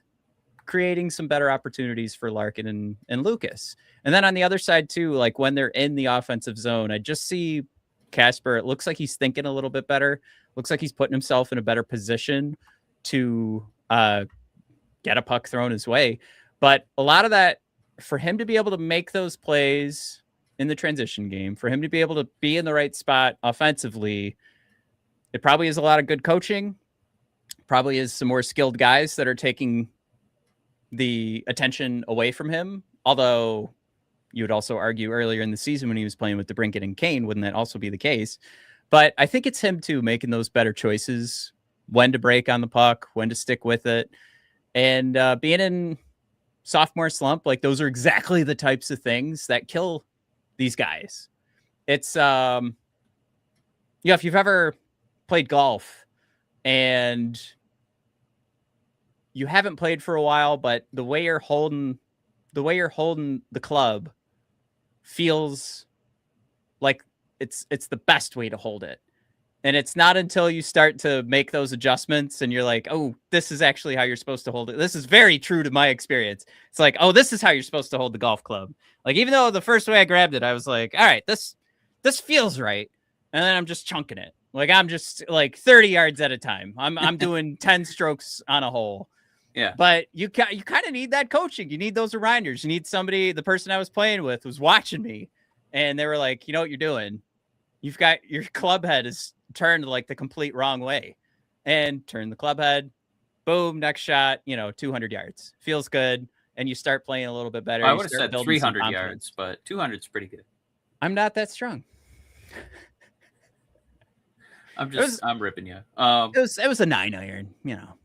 creating some better opportunities for Larkin and Lucas. And then on the other side too, like when they're in the offensive zone, I just see Kasper. It looks like he's thinking a little bit better. Looks like he's putting himself in a better position to get a puck thrown his way. But a lot of that, for him to be able to make those plays in the transition game, for him to be able to be in the right spot offensively, it probably is a lot of good coaching, probably is some more skilled guys that are taking the attention away from him. Although you would also argue earlier in the season when he was playing with DeBrincat and Kane, wouldn't that also be the case? But I think it's him too, making those better choices, when to break on the puck, when to stick with it, and being in sophomore slump. Like, those are exactly the types of things that kill these guys. It's if you've ever played golf and you haven't played for a while, but the way you're holding the club feels like it's the best way to hold it. And it's not until you start to make those adjustments and you're like, oh, this is actually how you're supposed to hold it. This is very true to my experience. It's like, oh, this is how you're supposed to hold the golf club. Like, even though the first way I grabbed it, I was like, all right, this feels right. And then I'm just chunking it. Like, I'm just like 30 yards at a time. I'm doing 10 strokes on a hole. Yeah. But you kind of need that coaching. You need those reminders. You need somebody. The person I was playing with was watching me, and they were like, you know what you're doing? You've got your club head is turned like the complete wrong way, and turn the club head. Boom. Next shot, 200 yards. Feels good. And you start playing a little bit better. I would have said 300 yards, but 200 is pretty good. I'm not that strong. I'm ripping you. It was a 9-iron,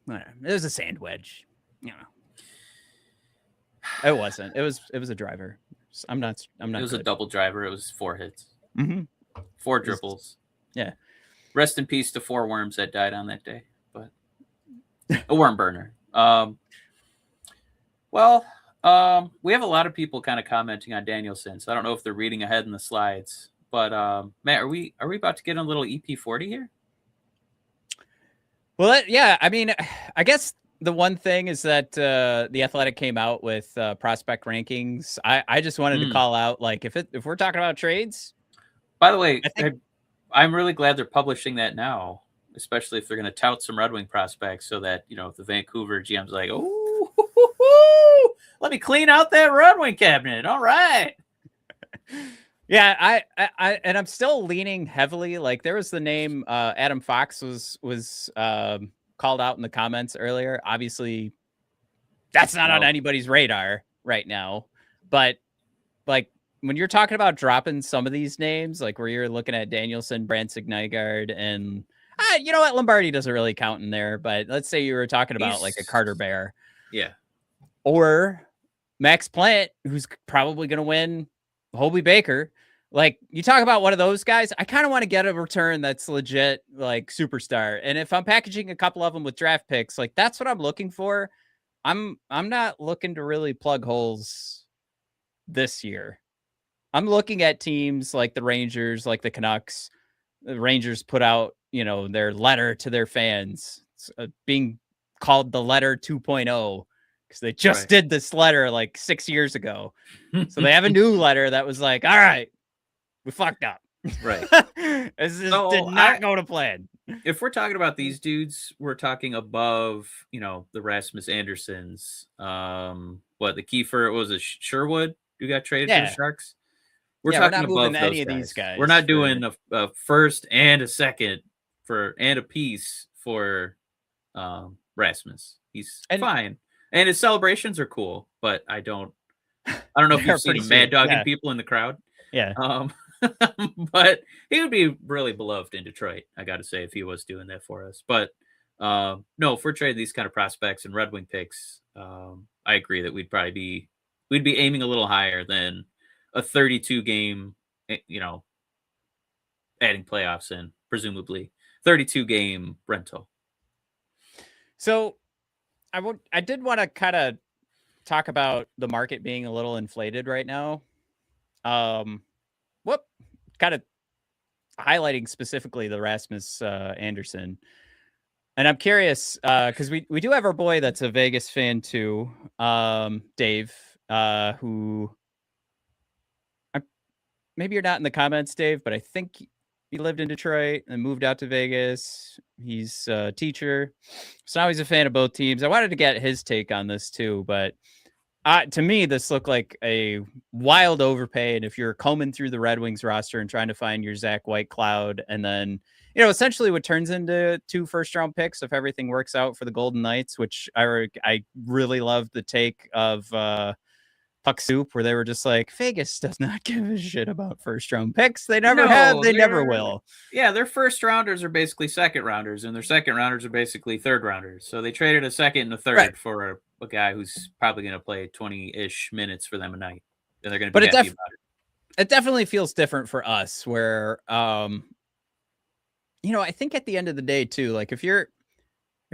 whatever. It was a sand wedge, It wasn't. It was a driver. I'm not. It was good. a double driver. It was 4 hits. Mm-hmm. 4 dribbles. Yeah. Rest in peace to 4 worms that died on that day, but a worm burner. We have a lot of people kind of commenting on Danielson, so I don't know if they're reading ahead in the slides. But Matt, are we about to get a little EP40 here? Well, yeah. I mean, I guess the one thing is that the Athletic came out with prospect rankings. I just wanted to call out, like, if we're talking about trades. By the way, I'm really glad they're publishing that now, especially if they're going to tout some Red Wing prospects, so that if the Vancouver GM's like, oh, let me clean out that Red Wing cabinet. All right. Yeah, I and I'm still leaning heavily. Like, there was the name Adam Fox was called out in the comments earlier. Obviously, that's not on anybody's radar right now. But like, when you're talking about dropping some of these names, like where you're looking at Danielson, Branson, Nygaard, and you know what, Lombardi doesn't really count in there. But let's say you were talking about like a Carter Bear, or Max Plant, who's probably going to win Hobie Baker. Like, you talk about one of those guys, I kind of want to get a return that's legit, like, superstar. And if I'm packaging a couple of them with draft picks, like, that's what I'm looking for. I'm not looking to really plug holes this year. I'm looking at teams like the Rangers, like the Canucks. The Rangers put out, their letter to their fans. It's being called the letter 2.0. Because they just did this letter like 6 years ago. So they have a new letter that was like, all right, we fucked up. Right. This did not go to plan. if we're talking about these dudes, we're talking above, the Rasmus Andersons. What the Kiefer what was it Sherwood who got traded to the Yeah. Sharks? We're Yeah, we're talking not moving above any those of these guys. We're guys not for doing a first and a second and a piece for Rasmus. He's and fine, and his celebrations are cool, but I don't know if you've they're seen pretty him mad sweet. dogging Yeah. people in the crowd. Yeah. Um, but he would be really beloved in Detroit, I got to say, if he was doing that for us. But no, if we're trading these kind of prospects and Red Wing picks, I agree that we'd be aiming a little higher than a 32 game, adding playoffs in, presumably 32 game rental. So I did want to kind of talk about the market being a little inflated right now. What kind of highlighting specifically the Rasmus Anderson. And I'm curious because we do have our boy that's a Vegas fan too, Dave, who maybe you're not in the comments, Dave, but I think he lived in Detroit and moved out to Vegas. He's a teacher, so now he's a fan of both teams. I wanted to get his take on this too, but to me, this looked like a wild overpay. And if you're combing through the Red Wings roster and trying to find your Zach Whitecloud, and then, essentially what turns into 2 first-round picks if everything works out for the Golden Knights, which I really love the take of Puck Soup, where they were just like, Vegas does not give a shit about first-round picks. They never have. No, They never will. their first rounders are basically second rounders, and their second rounders are basically third rounders. So they traded a second and a third Right. for a guy who's probably going to play 20-ish minutes for them a night, and they're going to But be happy about it. it definitely feels different for us, where I think at the end of the day too, like if you're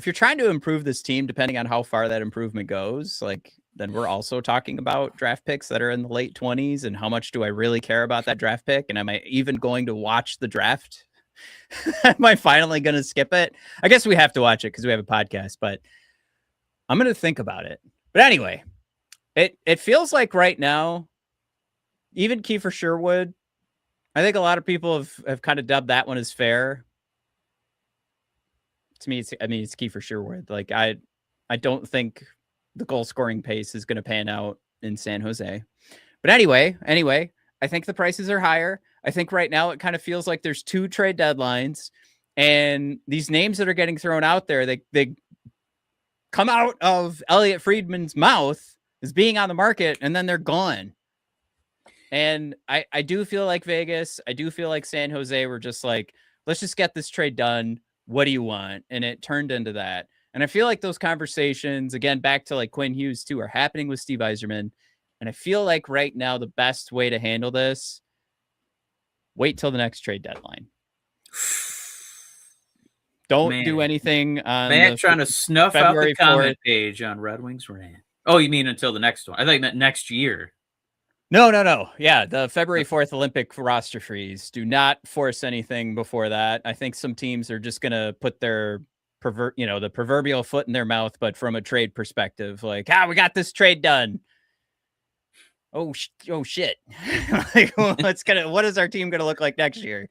trying to improve this team, depending on how far that improvement goes, like then we're also talking about draft picks that are in the late 20s, and how much do I really care about that draft pick? And am I even going to watch the draft? Am I finally going to skip it? I guess we have to watch it because we have a podcast, but I'm going to think about it. But anyway, it feels like right now, even Kiefer Sherwood, I think a lot of people have kind of dubbed that one as fair. To me, it's Kiefer Sherwood. Like I don't think the goal scoring pace is going to pan out in San Jose. But anyway, I think the prices are higher. I think right now it kind of feels like there's 2 trade deadlines, and these names that are getting thrown out there, they come out of Elliot Friedman's mouth as being on the market, and then they're gone. And I do feel like Vegas, I do feel like San Jose were just like, let's just get this trade done. What do you want? And it turned into that. And I feel like those conversations, again, back to like Quinn Hughes too, are happening with Steve Yzerman. And I feel like right now the best way to handle this, wait till the next trade deadline. Don't do anything on Matt trying to snuff February out the comment 4th. page on Red Wings Rant. Oh, you mean until the next one? I thought you meant next year. No. Yeah, the February 4th Olympic roster freeze. Do not force anything before that. I think some teams are just going to put their the proverbial foot in their mouth, but from a trade perspective, like, we got this trade done. Oh shit. Like, what is our team going to look like next year?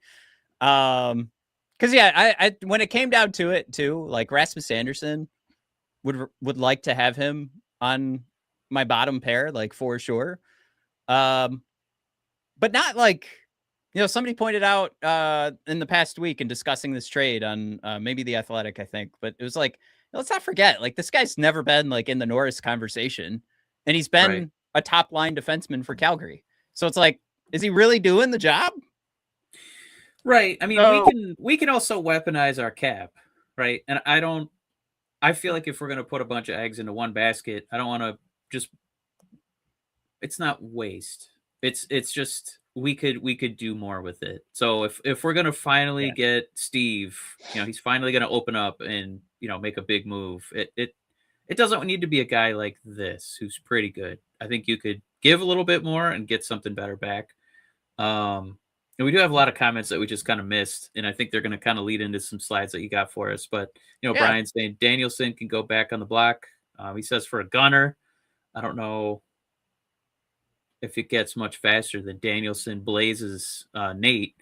Cause yeah, I when it came down to it too, like Rasmus Andersson would like to have him on my bottom pair, like for sure. But not like, somebody pointed out in the past week in discussing this trade on maybe The Athletic, I think, but it was like, let's not forget, like this guy's never been like in the Norris conversation, and he's been a top line defenseman for Calgary. So it's like, is he really doing the job? Right. I mean, we can also weaponize our cap, right? And I feel like if we're going to put a bunch of eggs into one basket, I don't want to just, it's not waste. It's just, we could do more with it. So if we're going to finally get Steve, he's finally going to open up and, make a big move. It doesn't need to be a guy like this who's pretty good. I think you could give a little bit more and get something better back. And we do have a lot of comments that we just kind of missed, and I think they're going to kind of lead into some slides that you got for us. But, Brian's saying Danielson can go back on the block. He says for a gunner. I don't know if it gets much faster than Danielson blazes Nate,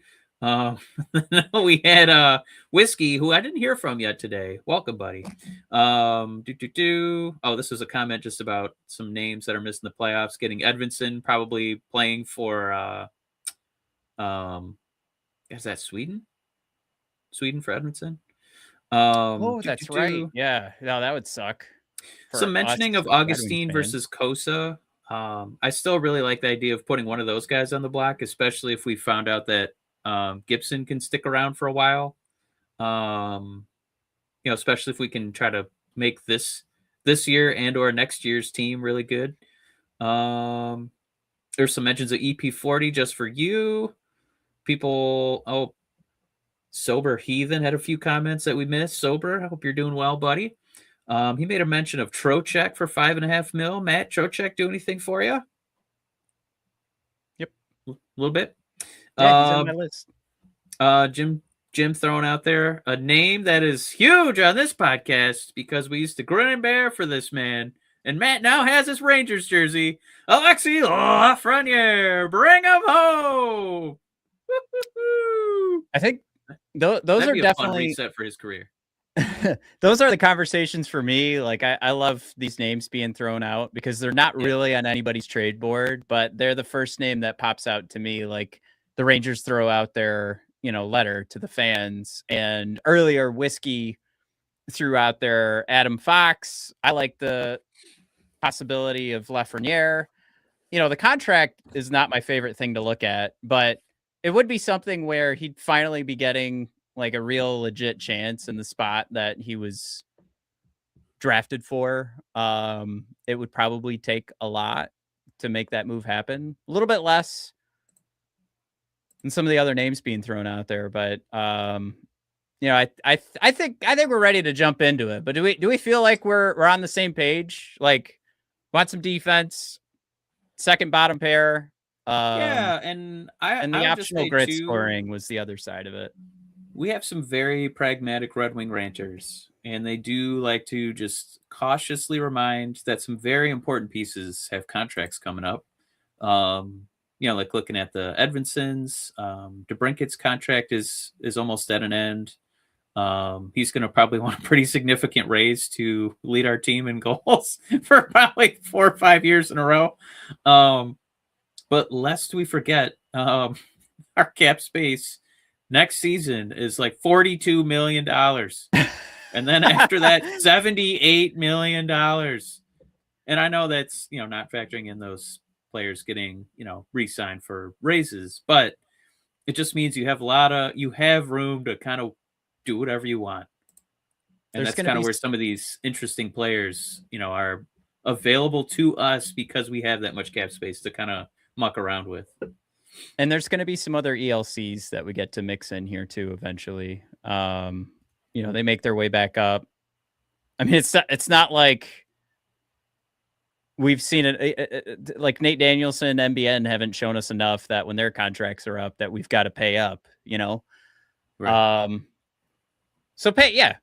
We had Whiskey, who I didn't hear from yet today. Welcome, buddy. Oh, this was a comment just about some names that are missing the playoffs. Getting Edvinsson probably playing for is that Sweden? Sweden for Edvinsson? Oh, that's right. Yeah. No, that would suck Some for us mentioning of Red Wings Augustine fans. versus Kosa. I still really like the idea of putting one of those guys on the block, especially if we found out that Gibson can stick around for a while. Especially if we can try to make this year and or next year's team really good. There's some mentions of EP40 just for you. People, Sober Heathen had a few comments that we missed. Sober, I hope you're doing well, buddy. He made a mention of Trocheck for $5.5 million. Matt, Trocheck do anything for you? Yep. A little bit. Yeah, he's on my list. Jim throwing out there a name that is huge on this podcast because we used to grin and bear for this man. And Matt now has his Rangers jersey. Alexi Lafreniere, bring him home. Woo-hoo-hoo. I think those That'd are be a definitely fun reset for his career. those are the conversations for me. Like I love these names being thrown out because they're not really on anybody's trade board, but they're the first name that pops out to me. Like the Rangers throw out their, letter to the fans, and earlier Whiskey threw out their Adam Fox. I like the possibility of Lafreniere. The contract is not my favorite thing to look at, but it would be something where he'd finally be getting like a real legit chance in the spot that he was drafted for. It would probably take a lot to make that move happen. A little bit less than some of the other names being thrown out there, but I think we're ready to jump into it. But do we feel like we're on the same page? Like, want some defense, second bottom pair. And the optional grid scoring was the other side of it. We have some very pragmatic Red Wing ranters, and they do like to just cautiously remind that some very important pieces have contracts coming up. Like looking at the Edvinssons, DeBrincat's contract is almost at an end. He's going to probably want a pretty significant raise to lead our team in goals for probably 4 or 5 years in a row. But lest we forget, our cap space next season is like $42 million. And then after that, $78 million. And I know that's, not factoring in those players getting, re-signed for raises, but it just means you have room to kind of do whatever you want. And that's kind of where some of these interesting players, are available to us because we have that much cap space to kind of muck around with. And there's going to be some other ELCs that we get to mix in here too eventually. They make their way back up. I mean, it's not like we've seen it like Nate Danielson, NBN haven't shown us enough that when their contracts are up that we've got to pay up, Right. So pay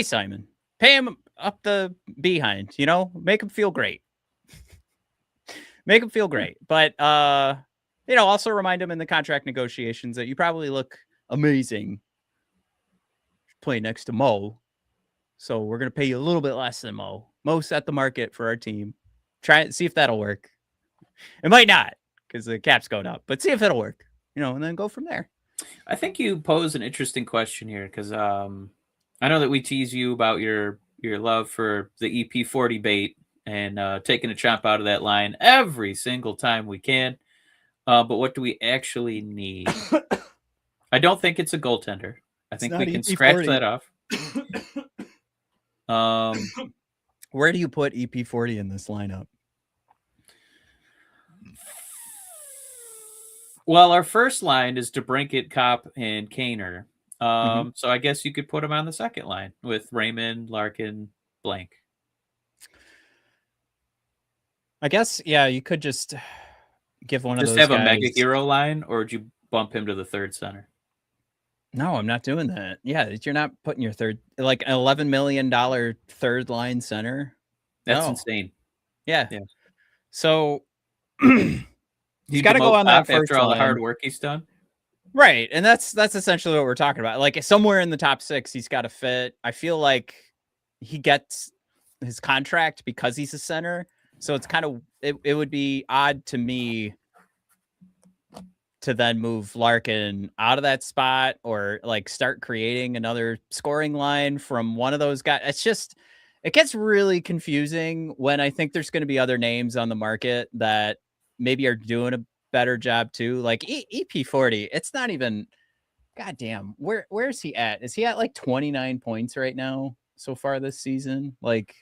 Simon, pay him up the behind, make him feel great. Make him feel great. But, also remind him in the contract negotiations that you probably look amazing play next to Mo. So we're going to pay you a little bit less than Mo. Mo set the market for our team. Try it, see if that'll work. It might not because the cap's going up, but see if it'll work, and then go from there. I think you pose an interesting question here because I know that we tease you about your love for the EP40 bait and taking a chomp out of that line every single time we can. But what do we actually need? I don't think it's a goaltender. I think we can scratch that off. Where do you put EP40 in this lineup? Well, our first line is DeBrincat, Kopp, and Kaner. So I guess you could put him on the second line with Raymond, Larkin, blank. I guess, you could just give one of those Just have guys a mega hero line, or would you bump him to the third center? No, I'm not doing that. Yeah, you're not putting your third, like an $11 million third line center. That's insane. Yeah. Yeah. So He's got to go on that first after all the line. hard work he's done. Right, and that's essentially what we're talking about. Like somewhere in the top 6, he's got to fit. I feel like he gets his contract because he's a center, so it's kind of it would be odd to me to then move Larkin out of that spot or like start creating another scoring line from one of those guys. It's just it gets really confusing when I think there's going to be other names on the market that maybe are doing a better job too. Like EP40, it's not even goddamn. Where's he at? Is he at like 29 points right now so far this season? Like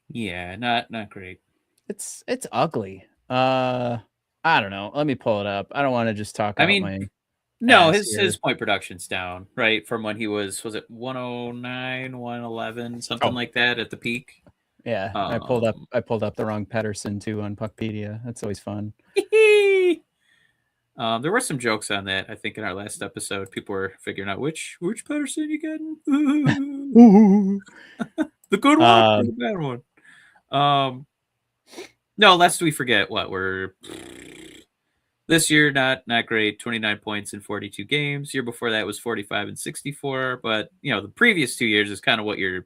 Yeah, not great. it's ugly. I don't know. Let me pull it up. I don't want to just talk I out mean, my no, ass his here. point production's down, right? From when he was it 109, 111, something Oh. like that at the peak. Yeah, I pulled up the wrong Pedersen too on Puckpedia. That's always fun. There were some jokes on that. I think in our last episode, people were figuring out which Pedersen you getting. The good one or the bad one. No, lest we forget what we're this year not great. 29 points in 42 games. Year before that was 45 and 64. But the previous 2 years is kind of what you're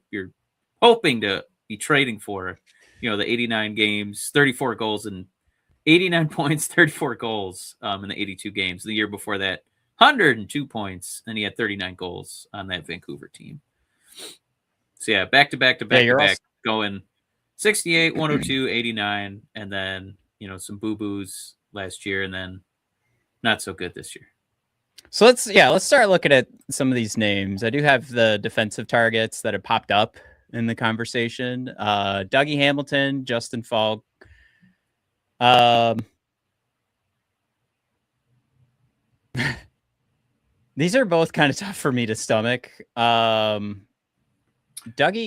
hoping to be trading for. The 89 games, 34 goals, and 89 points, 34 goals in the 82 games. The year before that, 102 points, and he had 39 goals on that Vancouver team. So yeah, back to back, going 68, 102, 89, and then some boo-boos last year, and then not so good this year. So let's start looking at some of these names. I do have the defensive targets that have popped up in the conversation. Dougie Hamilton, Justin Falk. These are both kind of tough for me to stomach. Dougie,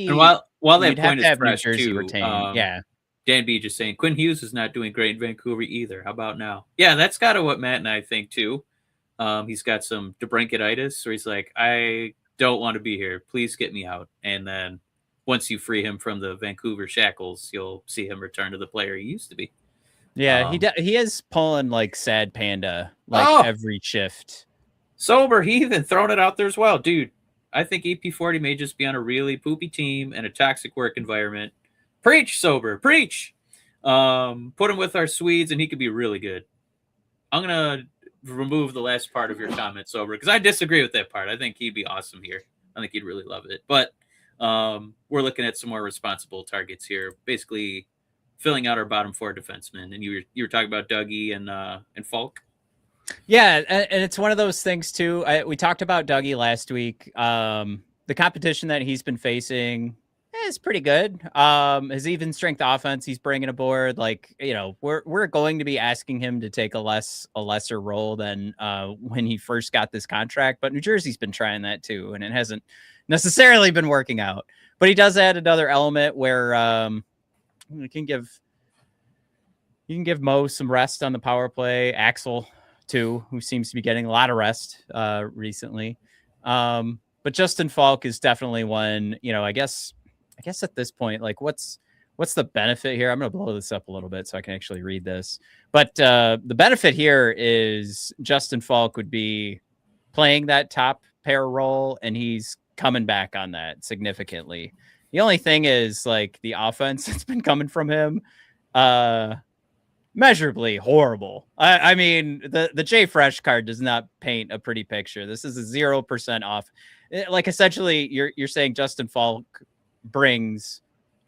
and while that you'd have point to is have New fresh Jersey too, retained. Yeah. Dan B just saying Quinn Hughes is not doing great in Vancouver either. How about now? Yeah, that's kind of what Matt and I think too. He's got some debronchitis, where he's like, I don't want to be here. Please get me out. And then once you free him from the Vancouver shackles, you'll see him return to the player he used to be. Yeah, he is pulling like sad panda every shift. Sober heathen, throwing it out there as well. Dude, I think EP40 may just be on a really poopy team and a toxic work environment. Preach, Sober, preach. Put him with our Swedes, and he could be really good. I'm going to remove the last part of your comment, Sober, because I disagree with that part. I think he'd be awesome here. I think he'd really love it. But we're looking at some more responsible targets here, basically filling out our bottom 4 defensemen. And you were talking about Dougie and Falk. Yeah, and it's one of those things too. We talked about Dougie last week. The competition that he's been facing is pretty good. His even strength offense he's bringing aboard. Like we're going to be asking him to take a lesser role than when he first got this contract. But New Jersey's been trying that too, and it hasn't necessarily been working out. But he does add another element where you can give Mo some rest on the power play. Axel too, who seems to be getting a lot of rest recently. But Justin Falk is definitely one, I guess at this point, like what's the benefit here? I'm going to blow this up a little bit so I can actually read this. But the benefit here is Justin Falk would be playing that top pair role, and he's coming back on that significantly. The only thing is like the offense that's been coming from him, measurably horrible. I mean, the Jay Fresh card does not paint a pretty picture. This is a 0% off. Like essentially, you're saying Justin Falk brings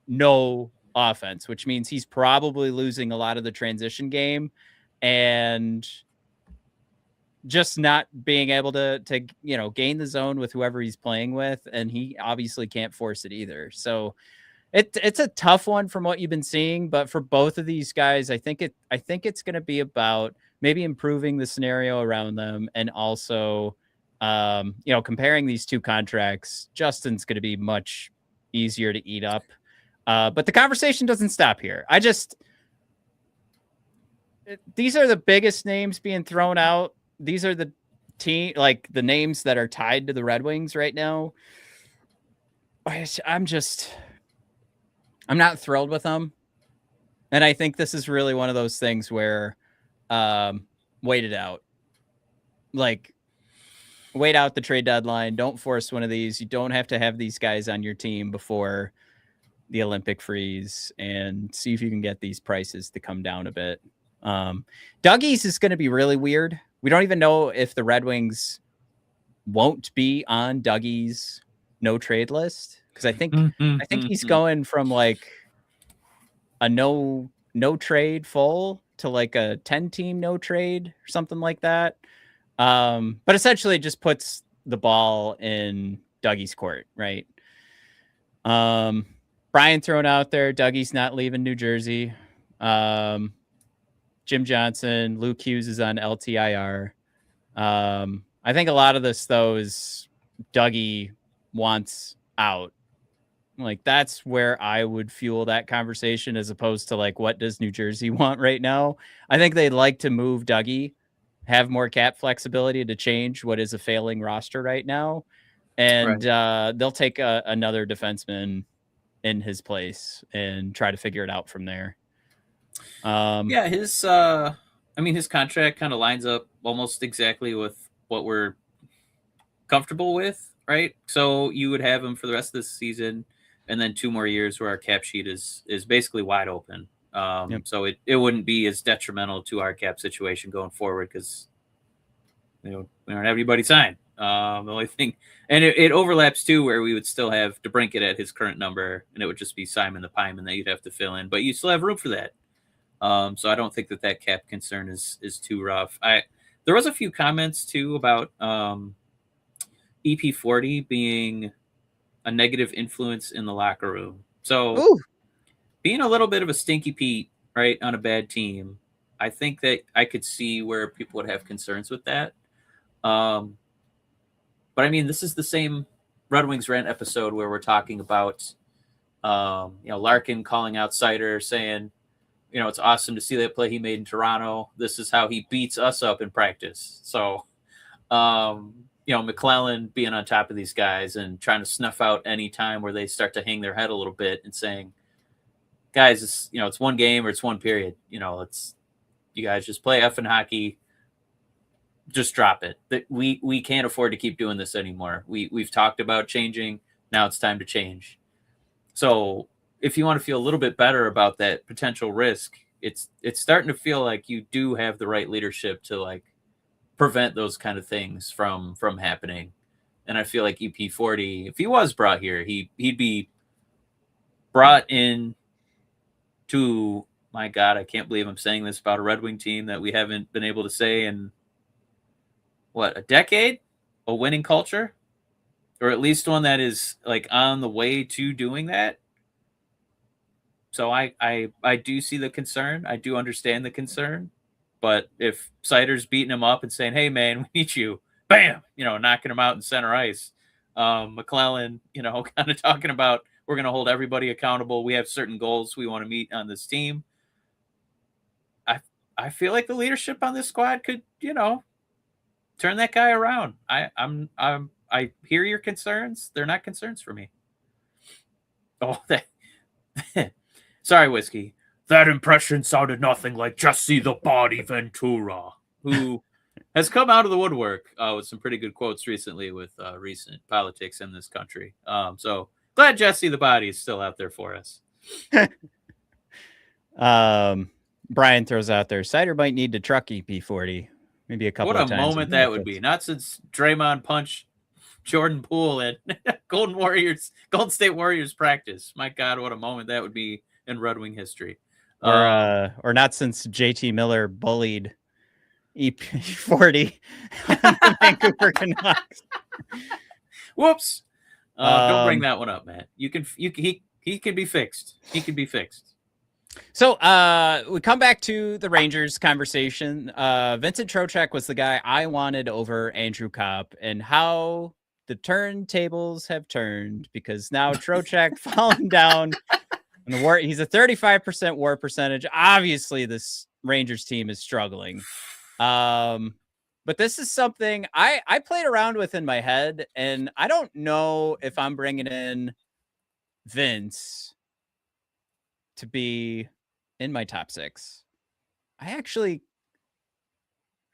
no offense, which means he's probably losing a lot of the transition game and just not being able to gain the zone with whoever he's playing with, and he obviously can't force it either. So it's a tough one from what you've been seeing, but for both of these guys, I think it's going to be about maybe improving the scenario around them, and also, comparing these two contracts. Justin's going to be much easier to eat up, but the conversation doesn't stop here. These are the biggest names being thrown out. These are the the names that are tied to the Red Wings right now. I'm not thrilled with them. And I think this is really one of those things where wait it out. Like, wait out the trade deadline. Don't force one of these. You don't have to have these guys on your team before the Olympic freeze, and see if you can get these prices to come down a bit. Dougie's is going to be really weird. We don't even know if the Red Wings won't be on Dougie's no trade list, because I think he's going from like a no trade full to like a 10 team no trade or something like that. But essentially it just puts the ball in Dougie's court, right? Brian thrown out there, Dougie's not leaving New Jersey. Jim Johnson, Luke Hughes is on LTIR. I think a lot of this though is Dougie wants out. Like, that's where I would fuel that conversation, as opposed to like, what does New Jersey want right now? I think they'd like to move Dougie, have more cap flexibility to change what is a failing roster right now. And they'll take another defenseman in his place and try to figure it out from there. Yeah, his his contract kind of lines up almost exactly with what we're comfortable with, right? So you would have him for the rest of this season, and then 2 more years where our cap sheet is basically wide open. So it wouldn't be as detrimental to our cap situation going forward, because we don't have anybody signed. The only thing, and it overlaps too, where we would still have DeBrincat at his current number, and it would just be Simon the Pieman that you'd have to fill in, but you still have room for that. So I don't think that cap concern is too rough. There was a few comments too about EP40 being a negative influence in the locker room. So being a little bit of a stinky Pete, right, on a bad team, I think that I could see where people would have concerns with that. But I mean, this is the same Red Wings Rant episode where we're talking about, Larkin calling out Seider, saying, it's awesome to see that play he made in Toronto. This is how he beats us up in practice. So, McClellan being on top of these guys and trying to snuff out any time where they start to hang their head a little bit and saying, guys, it's one game or it's one period. You guys just play effing hockey. Just drop it. We can't afford to keep doing this anymore. We've talked about changing. Now it's time to change. So if you want to feel a little bit better about that potential risk, it's starting to feel like you do have the right leadership to like prevent those kind of things from happening. And I feel like EP40, if he was brought here, he'd be brought in to, my God, I can't believe I'm saying this about a Red Wing team that we haven't been able to say in a decade, a winning culture, or at least one that is like on the way to doing that. So I do see the concern. I do understand the concern. But if Seider's beating him up and saying, hey, man, we need you, bam, knocking him out in center ice. McClellan, kind of talking about we're going to hold everybody accountable. We have certain goals we want to meet on this team. I feel like the leadership on this squad could, turn that guy around. I hear your concerns. They're not concerns for me. Oh, sorry, Whiskey. That impression sounded nothing like Jesse the Body Ventura, who has come out of the woodwork with some pretty good quotes recently with recent politics in this country. So glad Jesse the Body is still out there for us. Brian throws out there, Seider might need to truck EP40. Maybe a couple of times. What a moment that would be. Not since Draymond punched Jordan Poole at Golden State Warriors practice. My God, what a moment that would be in Red Wing history. Or not since JT Miller bullied EP40 the Vancouver Canucks. Whoops. Don't bring that one up, man. He can be fixed. He can be fixed. So we come back to the Rangers conversation. Vincent Trocheck was the guy I wanted over Andrew Kopp, and how the turntables have turned, because now Trocheck falling down on the WAR. He's a 35% WAR percentage. Obviously, this Rangers team is struggling. But this is something I played around with in my head, and I don't know if I'm bringing in Vince to be in my top 6. I actually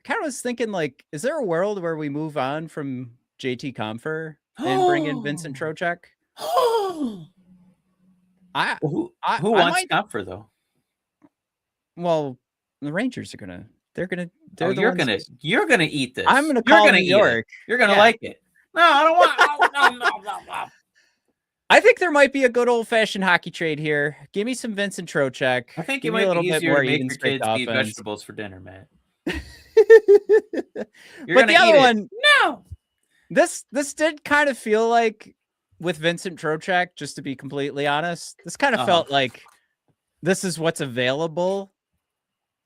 kind of was thinking, like, is there a world where we move on from JT Compher and bring in Vincent Trocheck? I who I who I wants might. Comfer though? Well, the Rangers are Oh, they're the ones. you're gonna eat I'm this. gonna You're call gonna New eat it. York. You're gonna Yeah. like it. No, I don't want. No. I think there might be a good old fashioned hockey trade here. Give me some Vincent Trocheck. I think it Give me a might be little bit easier to more make even your strength kids eat offense. vegetables for dinner, Matt. You're But gonna the eat other it. one, No. this did kind of feel like, with Vincent Trocheck, just to be completely honest, this kind of felt like this is what's available.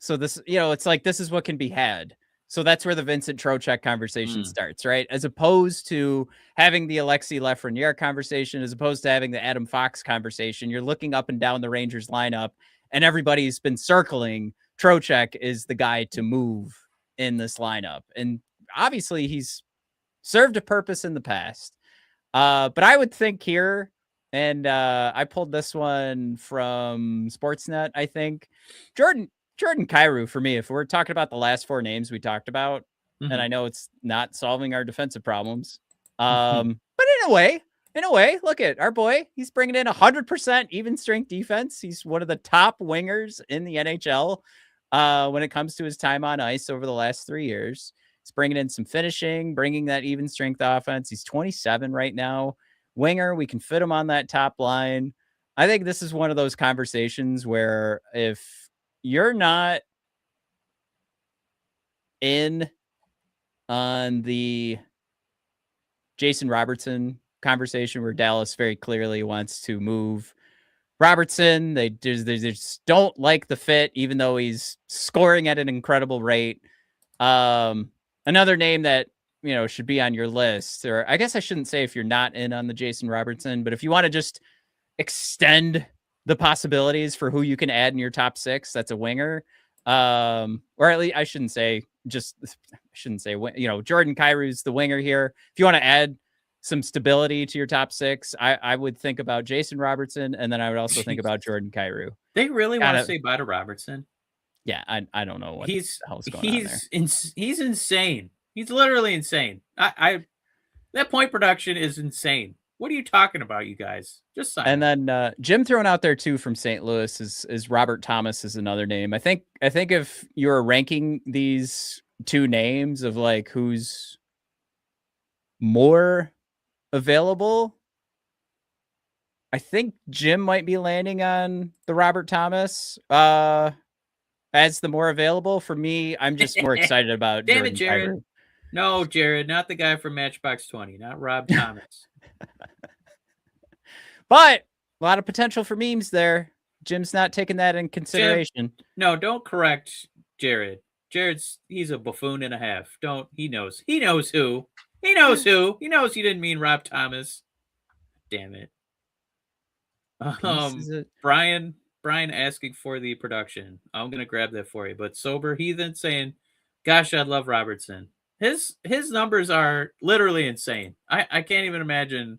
So this, it's like, this is what can be had. So that's where the Vincent Trocheck conversation starts, right? As opposed to having the Alexei Lafreniere conversation, as opposed to having the Adam Fox conversation. You're looking up and down the Rangers lineup, and everybody's been circling Trocheck is the guy to move in this lineup. And obviously he's served a purpose in the past. But I would think here, and I pulled this one from Sportsnet, I think, Jordan Kyrou for me, if we're talking about the last four names we talked about, and I know it's not solving our defensive problems, but in a way, look at our boy. He's bringing in 100% even strength defense. He's one of the top wingers in the NHL when it comes to his time on ice over the last 3 years. He's bringing in some finishing, bringing that even strength offense. He's 27 right now. Winger, we can fit him on that top line. I think this is one of those conversations where if you're not in on the Jason Robertson conversation, where Dallas very clearly wants to move Robertson, they just don't like the fit, even though he's scoring at an incredible rate. Another name that, should be on your list, or I guess I shouldn't say if you're not in on the Jason Robertson, but if you want to just extend the possibilities for who you can add in your top six, that's a winger. Or at least I shouldn't say Jordan Kyrou's the winger here. If you want to add some stability to your top six, I would think about Jason Robertson, and then I would also think about Jordan Kyrou. They really want to say bye to Robertson. Yeah, I don't know what the hell's going on there. He's insane. He's literally insane. That point production is insane. What are you talking about, you guys? Just sign. And then Jim thrown out there too from St. Louis is Robert Thomas is another name. I think if you're ranking these two names of like who's more available, I think Jim might be landing on the Robert Thomas as the more available. For me, I'm just more excited about Damn Jordan it, Jared. Kyrou. No, Jared, not the guy from Matchbox 20, not Rob Thomas. But a lot of potential for memes there. Jim's not taking that in consideration. Jim, no, don't correct Jared. He's a buffoon and a half. He knows who. He knows who. He knows you didn't mean Rob Thomas. Damn it. Brian asking for the production. I'm gonna grab that for you. But Sober Heathen saying, "Gosh, I love Robertson. His numbers are literally insane. I can't even imagine.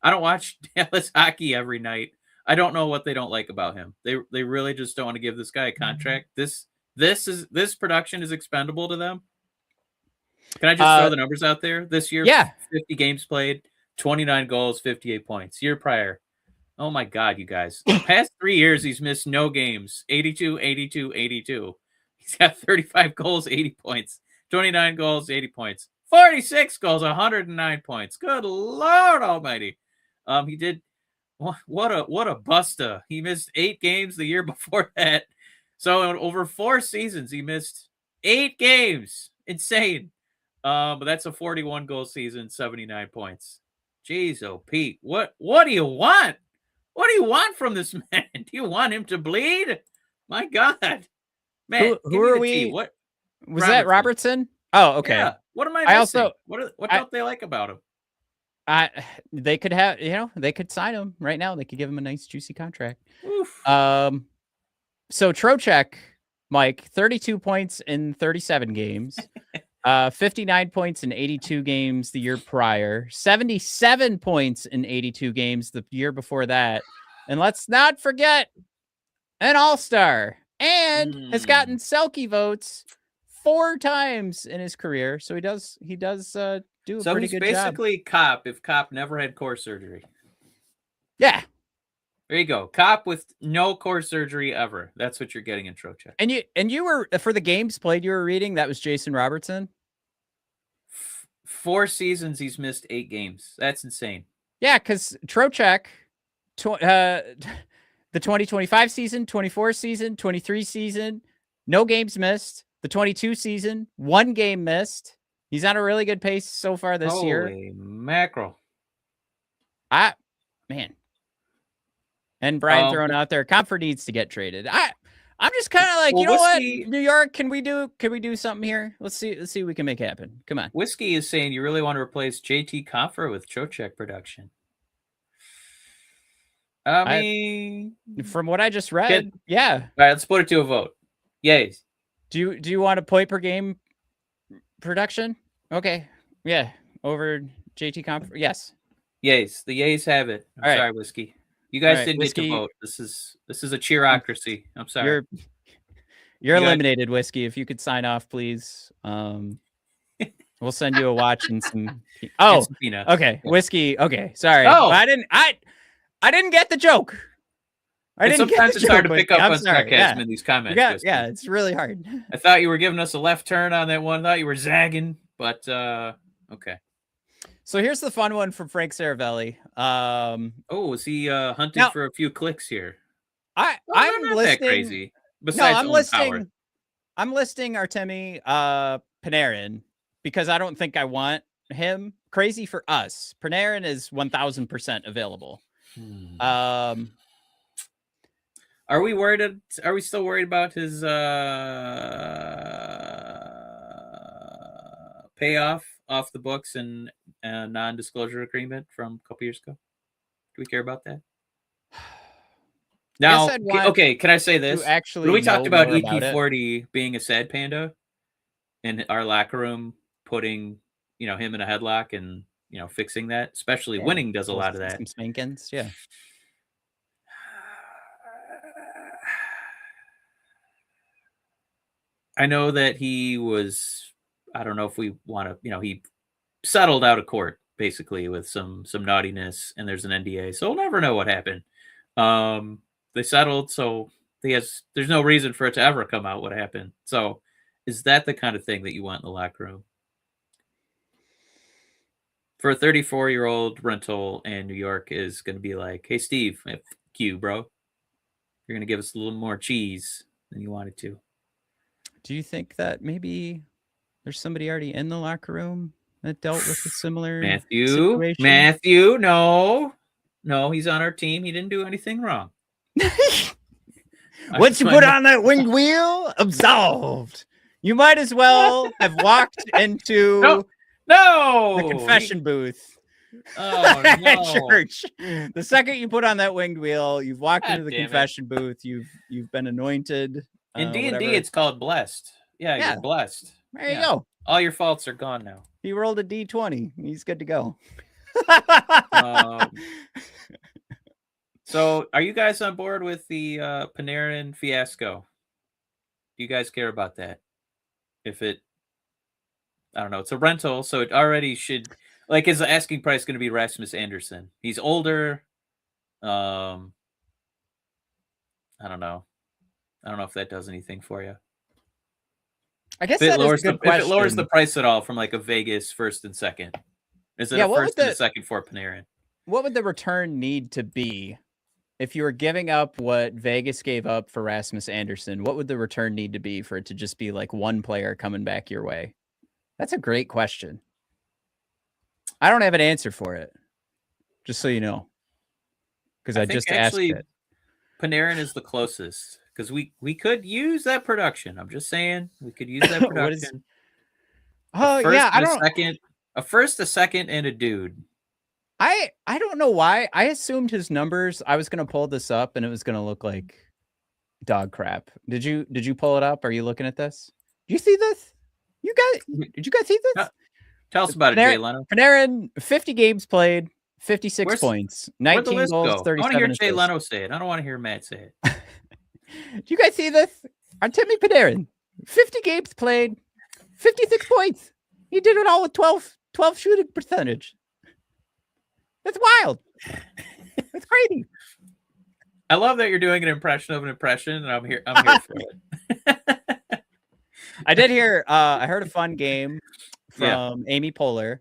I don't watch Dallas hockey every night. I don't know what they don't like about him. They really just don't want to give this guy a contract. This production is expendable to them. Can I just throw the numbers out there? This year, 50 games played, 29 goals, 58 points. Year prior, oh my God, you guys. The past 3 years, he's missed no games. 82, 82, 82. He's got 35 goals, 80 points. 29 goals, 80 points. 46 goals, 109 points. Good Lord Almighty. He did what a busta. He missed 8 games the year before that. So over 4 seasons, he missed 8 games. Insane. But that's a 41 goal season, 79 points. Jeez, oh Pete, what do you want? What do you want from this man? Do you want him to bleed? My God, man, who are we? What was Robertson. That Robertson? Oh, okay. Yeah. What am I missing? What don't they like about him? They could have, they could sign him right now. They could give him a nice juicy contract. Oof. So Trocheck, Mike, 32 points in 37 games, 59 points in 82 games the year prior, 77 points in 82 games the year before that. And let's not forget an all-star, and has gotten Selke votes 4 times in his career, so he does do a pretty good job. So he's basically Cop if Cop never had core surgery. Yeah. There you go. Cop with no core surgery ever. That's what you're getting in Trocheck. And you were, for the games played you were reading, that was Jason Robertson? 4 seasons, he's missed 8 games. That's insane. Yeah, because Trocheck, the 2025 season, 24 season, 23 season, no games missed. The 22 season, 1 game missed. He's on a really good pace so far this year. Holy mackerel. Man. And Brian throwing out there, Comfort needs to get traded. I'm just kind of like, you know what, New York, can we do something here? Let's see what we can make happen. Come on. Whiskey is saying you really want to replace JT Comfort with Trocheck production. I mean, from what I just read, yeah. All right, let's put it to a vote. Yays. Do you want a point per game production? Okay. Yeah. Over JT Comfort. Yes. Yays. The Yays have it. I'm sorry, Whiskey. You guys didn't Whiskey, get to vote. This is a cheerocracy. I'm sorry. You're eliminated, Whiskey. If you could sign off, please. We'll send you a watch and some. Oh, some peanuts. Okay, yeah. Whiskey. Okay, sorry. Oh, I didn't get the joke. Sometimes it's hard to pick up on sarcasm in these comments. Yeah, it's really hard. I thought you were giving us a left turn on that one. I thought you were zagging, but okay. So here's the fun one from Frank Saravelli. Is he hunting for a few clicks here? I'm not listing. That crazy. Besides, I'm listing Artemi Panarin because I don't think I want him. Crazy for us. Panarin is 1,000% available. Are we worried? Are we still worried about his payoff off the books and non-disclosure agreement from a couple years ago? Do we care about that? Now, okay, can I say this? When we talked about EP40 being a sad panda in our locker room, putting him in a headlock and fixing that, especially winning does a lot of that. Some spankings, yeah. I know that he was, I don't know if we want to, he settled out of court basically with some naughtiness, and there's an NDA, so we'll never know what happened. They settled, so there's no reason for it to ever come out what happened. So is that the kind of thing that you want in the locker room? For a 34-year-old rental, and New York is going to be like, hey, Steve, fuck you, bro. You're going to give us a little more cheese than you wanted to. Do you think that maybe there's somebody already in the locker room that dealt with a similar situation? Matthew, no, he's on our team. He didn't do anything wrong. Once you put on that winged wheel, absolved. You might as well have walked into the confession booth. Oh, at church. The second you put on that winged wheel, you've walked into the confession booth. You've been anointed. In D&D, it's called blessed. Yeah, you're blessed. There you go. All your faults are gone now. He rolled a D20. He's good to go. So, are you guys on board with the Panarin fiasco? Do you guys care about that? If it, I don't know, it's a rental, so it already should, like, is the asking price going to be Rasmus Andersson? He's older. I don't know. I don't know if that does anything for you. I guess that is a good question. If it lowers the price at all from like a Vegas first and second, is it a first and a second for Panarin? What would the return need to be if you were giving up what Vegas gave up for Rasmus Andersson? What would the return need to be for it to just be like one player coming back your way? That's a great question. I don't have an answer for it, just so you know, because I just asked it. Panarin is the closest. Because we could use that production. I'm just saying we could use that production. A first, a second, and a dude. I don't know why. I assumed his numbers. I was gonna pull this up and it was gonna look like dog crap. Did you pull it up? Are you looking at this? Do you see this? Did you guys see this? Tell us about it, Jay Leno. Panarin, 50 games played, 56 points, 19 goals, 37 I want to hear Jay Leno say it. I don't want to hear Matt say it. Do you guys see this? Artemi Panarin, 50 games played, 56 points. He did it all with 12 shooting percentage. That's wild. That's crazy. I love that you're doing an impression of an impression, and I'm here for it. I did hear. I heard a fun game Yeah. from Amy Poehler,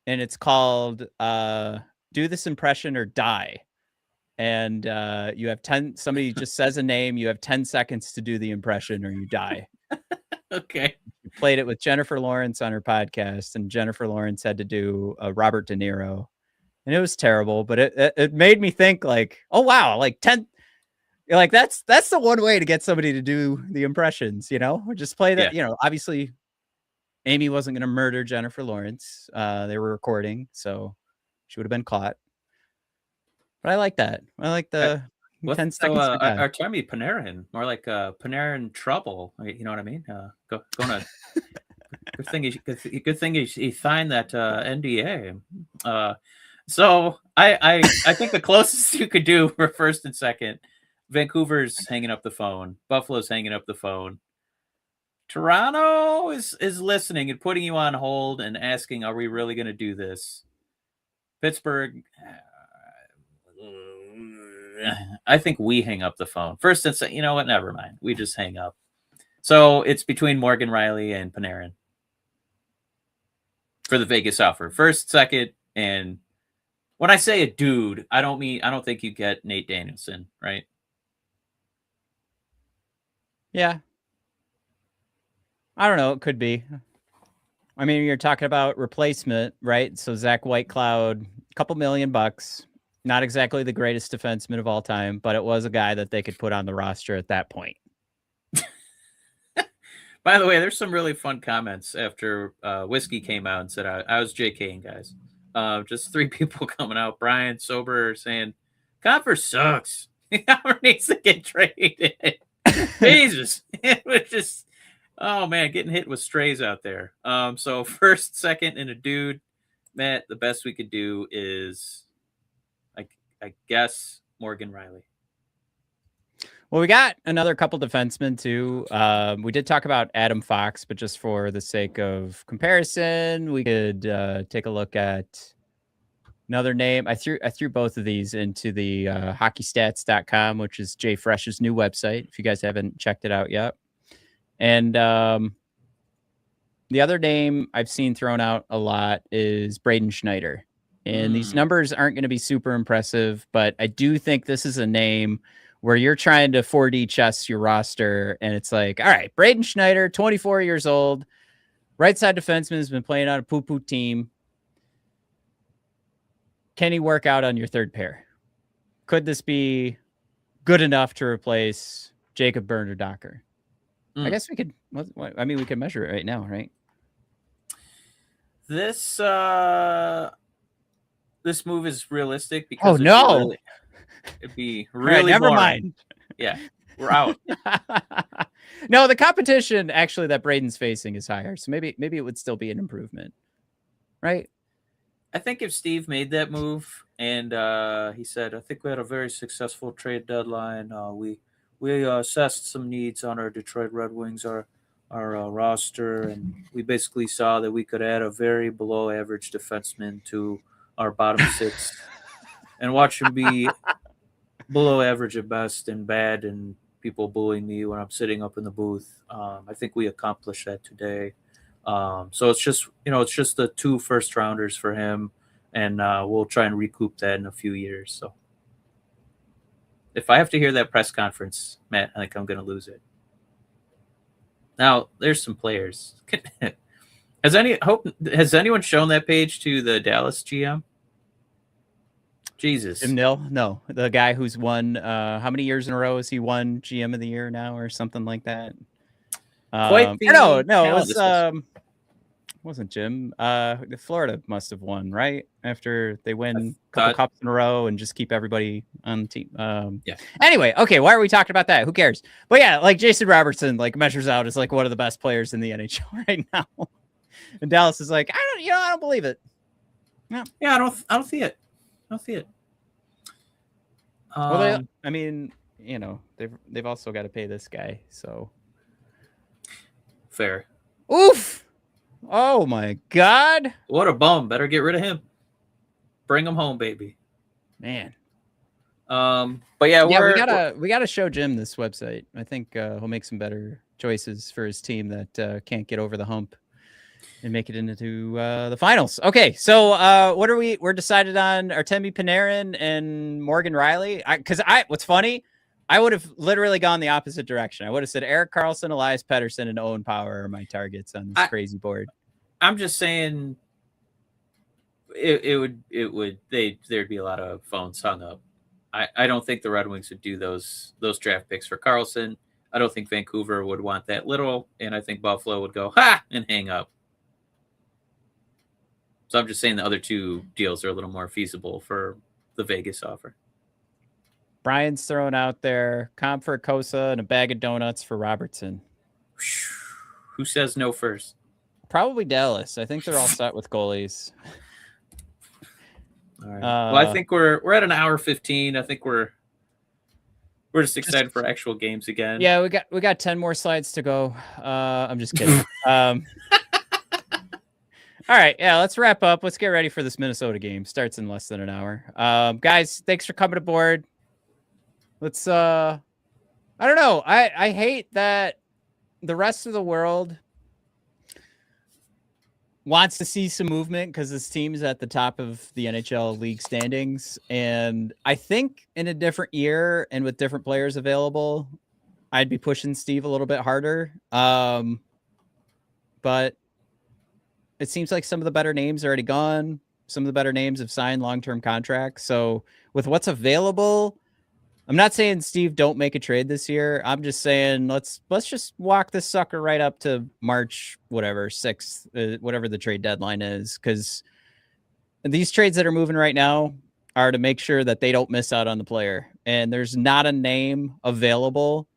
and it's called "Do This Impression or Die." And you have 10. Somebody just says a name. You have 10 seconds to do the impression, or you die. Okay. We played it with Jennifer Lawrence on her podcast, and Jennifer Lawrence had to do Robert De Niro, and it was terrible. But it made me think like, oh wow, like 10. Like that's the one way to get somebody to do the impressions, or just play that. Yeah. Obviously, Amy wasn't going to murder Jennifer Lawrence. They were recording, so she would have been caught. But I like that. I like the 10 seconds. Our Tommy Panarin, more like Panarin trouble. You know what I mean? Going to good thing he signed that NDA. So I think the closest you could do for first and second. Vancouver's hanging up the phone. Buffalo's hanging up the phone. Toronto is listening and putting you on hold and asking, "Are we really going to do this?" Pittsburgh. I think we hang up the phone first and say, you know what? Never mind. We just hang up. So it's between Morgan Riley and Panarin for the Vegas offer. First, second, and when I say a dude, I don't think you get Nate Danielson, right? Yeah. I don't know. It could be. I mean, you're talking about replacement, right? So Zach Whitecloud, a couple $1 million. Not exactly the greatest defenseman of all time, but it was a guy that they could put on the roster at that point. By the way, there's some really fun comments after Whiskey came out and said, I was JKing, guys. Just 3 people coming out. Brian Sober saying, Kasper sucks. Kasper needs to get traded. Jesus. It was just, oh, man, getting hit with strays out there. So first, second, and a dude. Matt, the best we could do is, I guess, Morgan Riley. Well, we got another couple defensemen, too. We did talk about Adam Fox, but just for the sake of comparison, we could take a look at another name. I threw both of these into the hockeystats.com, which is Jay Fresh's new website, if you guys haven't checked it out yet. And the other name I've seen thrown out a lot is Braden Schneider. And these numbers aren't going to be super impressive, but I do think this is a name where you're trying to 4D chess your roster. And it's like, all right, Braden Schneider, 24 years old, right side defenseman, has been playing on a poo-poo team. Can he work out on your third pair? Could this be good enough to replace Jacob Berner-Docker? I guess we could, we could measure it right now, right? This move is realistic because it'd be really right, never boring. Mind. Yeah, we're out. No, the competition actually that Braden's facing is higher, so maybe it would still be an improvement, right? I think if Steve made that move and he said, "I think we had a very successful trade deadline. We assessed some needs on our Detroit Red Wings, our roster, and we basically saw that we could add a very below average defenseman to our bottom 6 and watch him be below average at best and bad and people bullying me when I'm sitting up in the booth. I think we accomplished that today. So it's just the 2 first rounders for him, and we'll try and recoup that in a few years." So if I have to hear that press conference, Matt, I think I'm going to lose it. Now, there's some players. Has anyone shown that page to the Dallas GM? Jesus. Jim Nill? No. The guy who's won, how many years in a row has he won GM of the Year now or something like that? No, it wasn't Jim. Florida must have won, right? After they win a couple cups in a row and just keep everybody on the team. Yeah. Anyway, okay, why are we talking about that? Who cares? But yeah, like Jason Robertson, like measures out as like one of the best players in the NHL right now. And Dallas is like, I don't believe it. No. Yeah, I don't see it. I don't see it. Well, they've also got to pay this guy, so fair. Oof. Oh my God. What a bum. Better get rid of him. Bring him home, baby. Man. But yeah, we gotta show Jim this website. I think he'll make some better choices for his team that can't get over the hump and make it into the finals. Okay, so what are we're decided on Artemi Panarin and Morgan Riley. What's funny, I would have literally gone the opposite direction. I would have said Erik Karlsson, Elias Pettersson, and Owen Power are my targets on this crazy board. I'm just saying there'd be a lot of phones hung up. I don't think the Red Wings would do those draft picks for Karlsson. I don't think Vancouver would want that little, and I think Buffalo would go and hang up. So I'm just saying the other two deals are a little more feasible for the Vegas offer. Brian's throwing out there comp for Kosa and a bag of donuts for Robertson. Who says no first? Probably Dallas. I think they're all set with goalies. All right. Well, I think we're at an hour 15. I think we're just excited for actual games again. Yeah, we got 10 more slides to go. I'm just kidding. All right, yeah, let's wrap up. Let's get ready for this Minnesota game. Starts in less than an hour. Guys, thanks for coming aboard. Let's I don't know. I hate that the rest of the world wants to see some movement because this team is at the top of the NHL league standings. And I think in a different year and with different players available, I'd be pushing Steve a little bit harder. But it seems like some of the better names are already gone. Some of the better names have signed long-term contracts. So with what's available, I'm not saying Steve don't make a trade this year. I'm just saying let's just walk this sucker right up to March, whatever, 6th, whatever the trade deadline is, because these trades that are moving right now are to make sure that they don't miss out on the player. And there's not a name available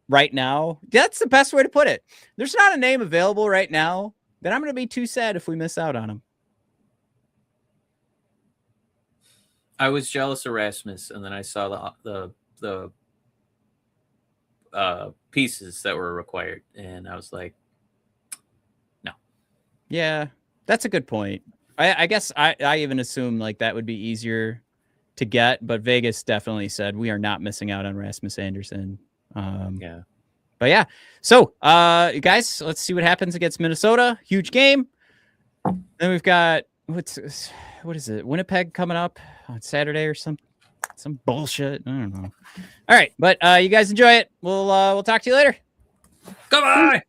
right now. That's the best way to put it. There's not a name available right now that I'm going to be too sad if we miss out on him. I was jealous of Rasmus, and then I saw the pieces that were required, and I was like, no. Yeah, that's a good point. I guess I even assumed like that would be easier to get, but Vegas definitely said we are not missing out on Rasmus Andersson. Yeah. But yeah, so you guys, let's see what happens against Minnesota. Huge game. Then we've got what is it? Winnipeg coming up on Saturday or some bullshit. I don't know. All right, but you guys enjoy it. We'll talk to you later. Goodbye.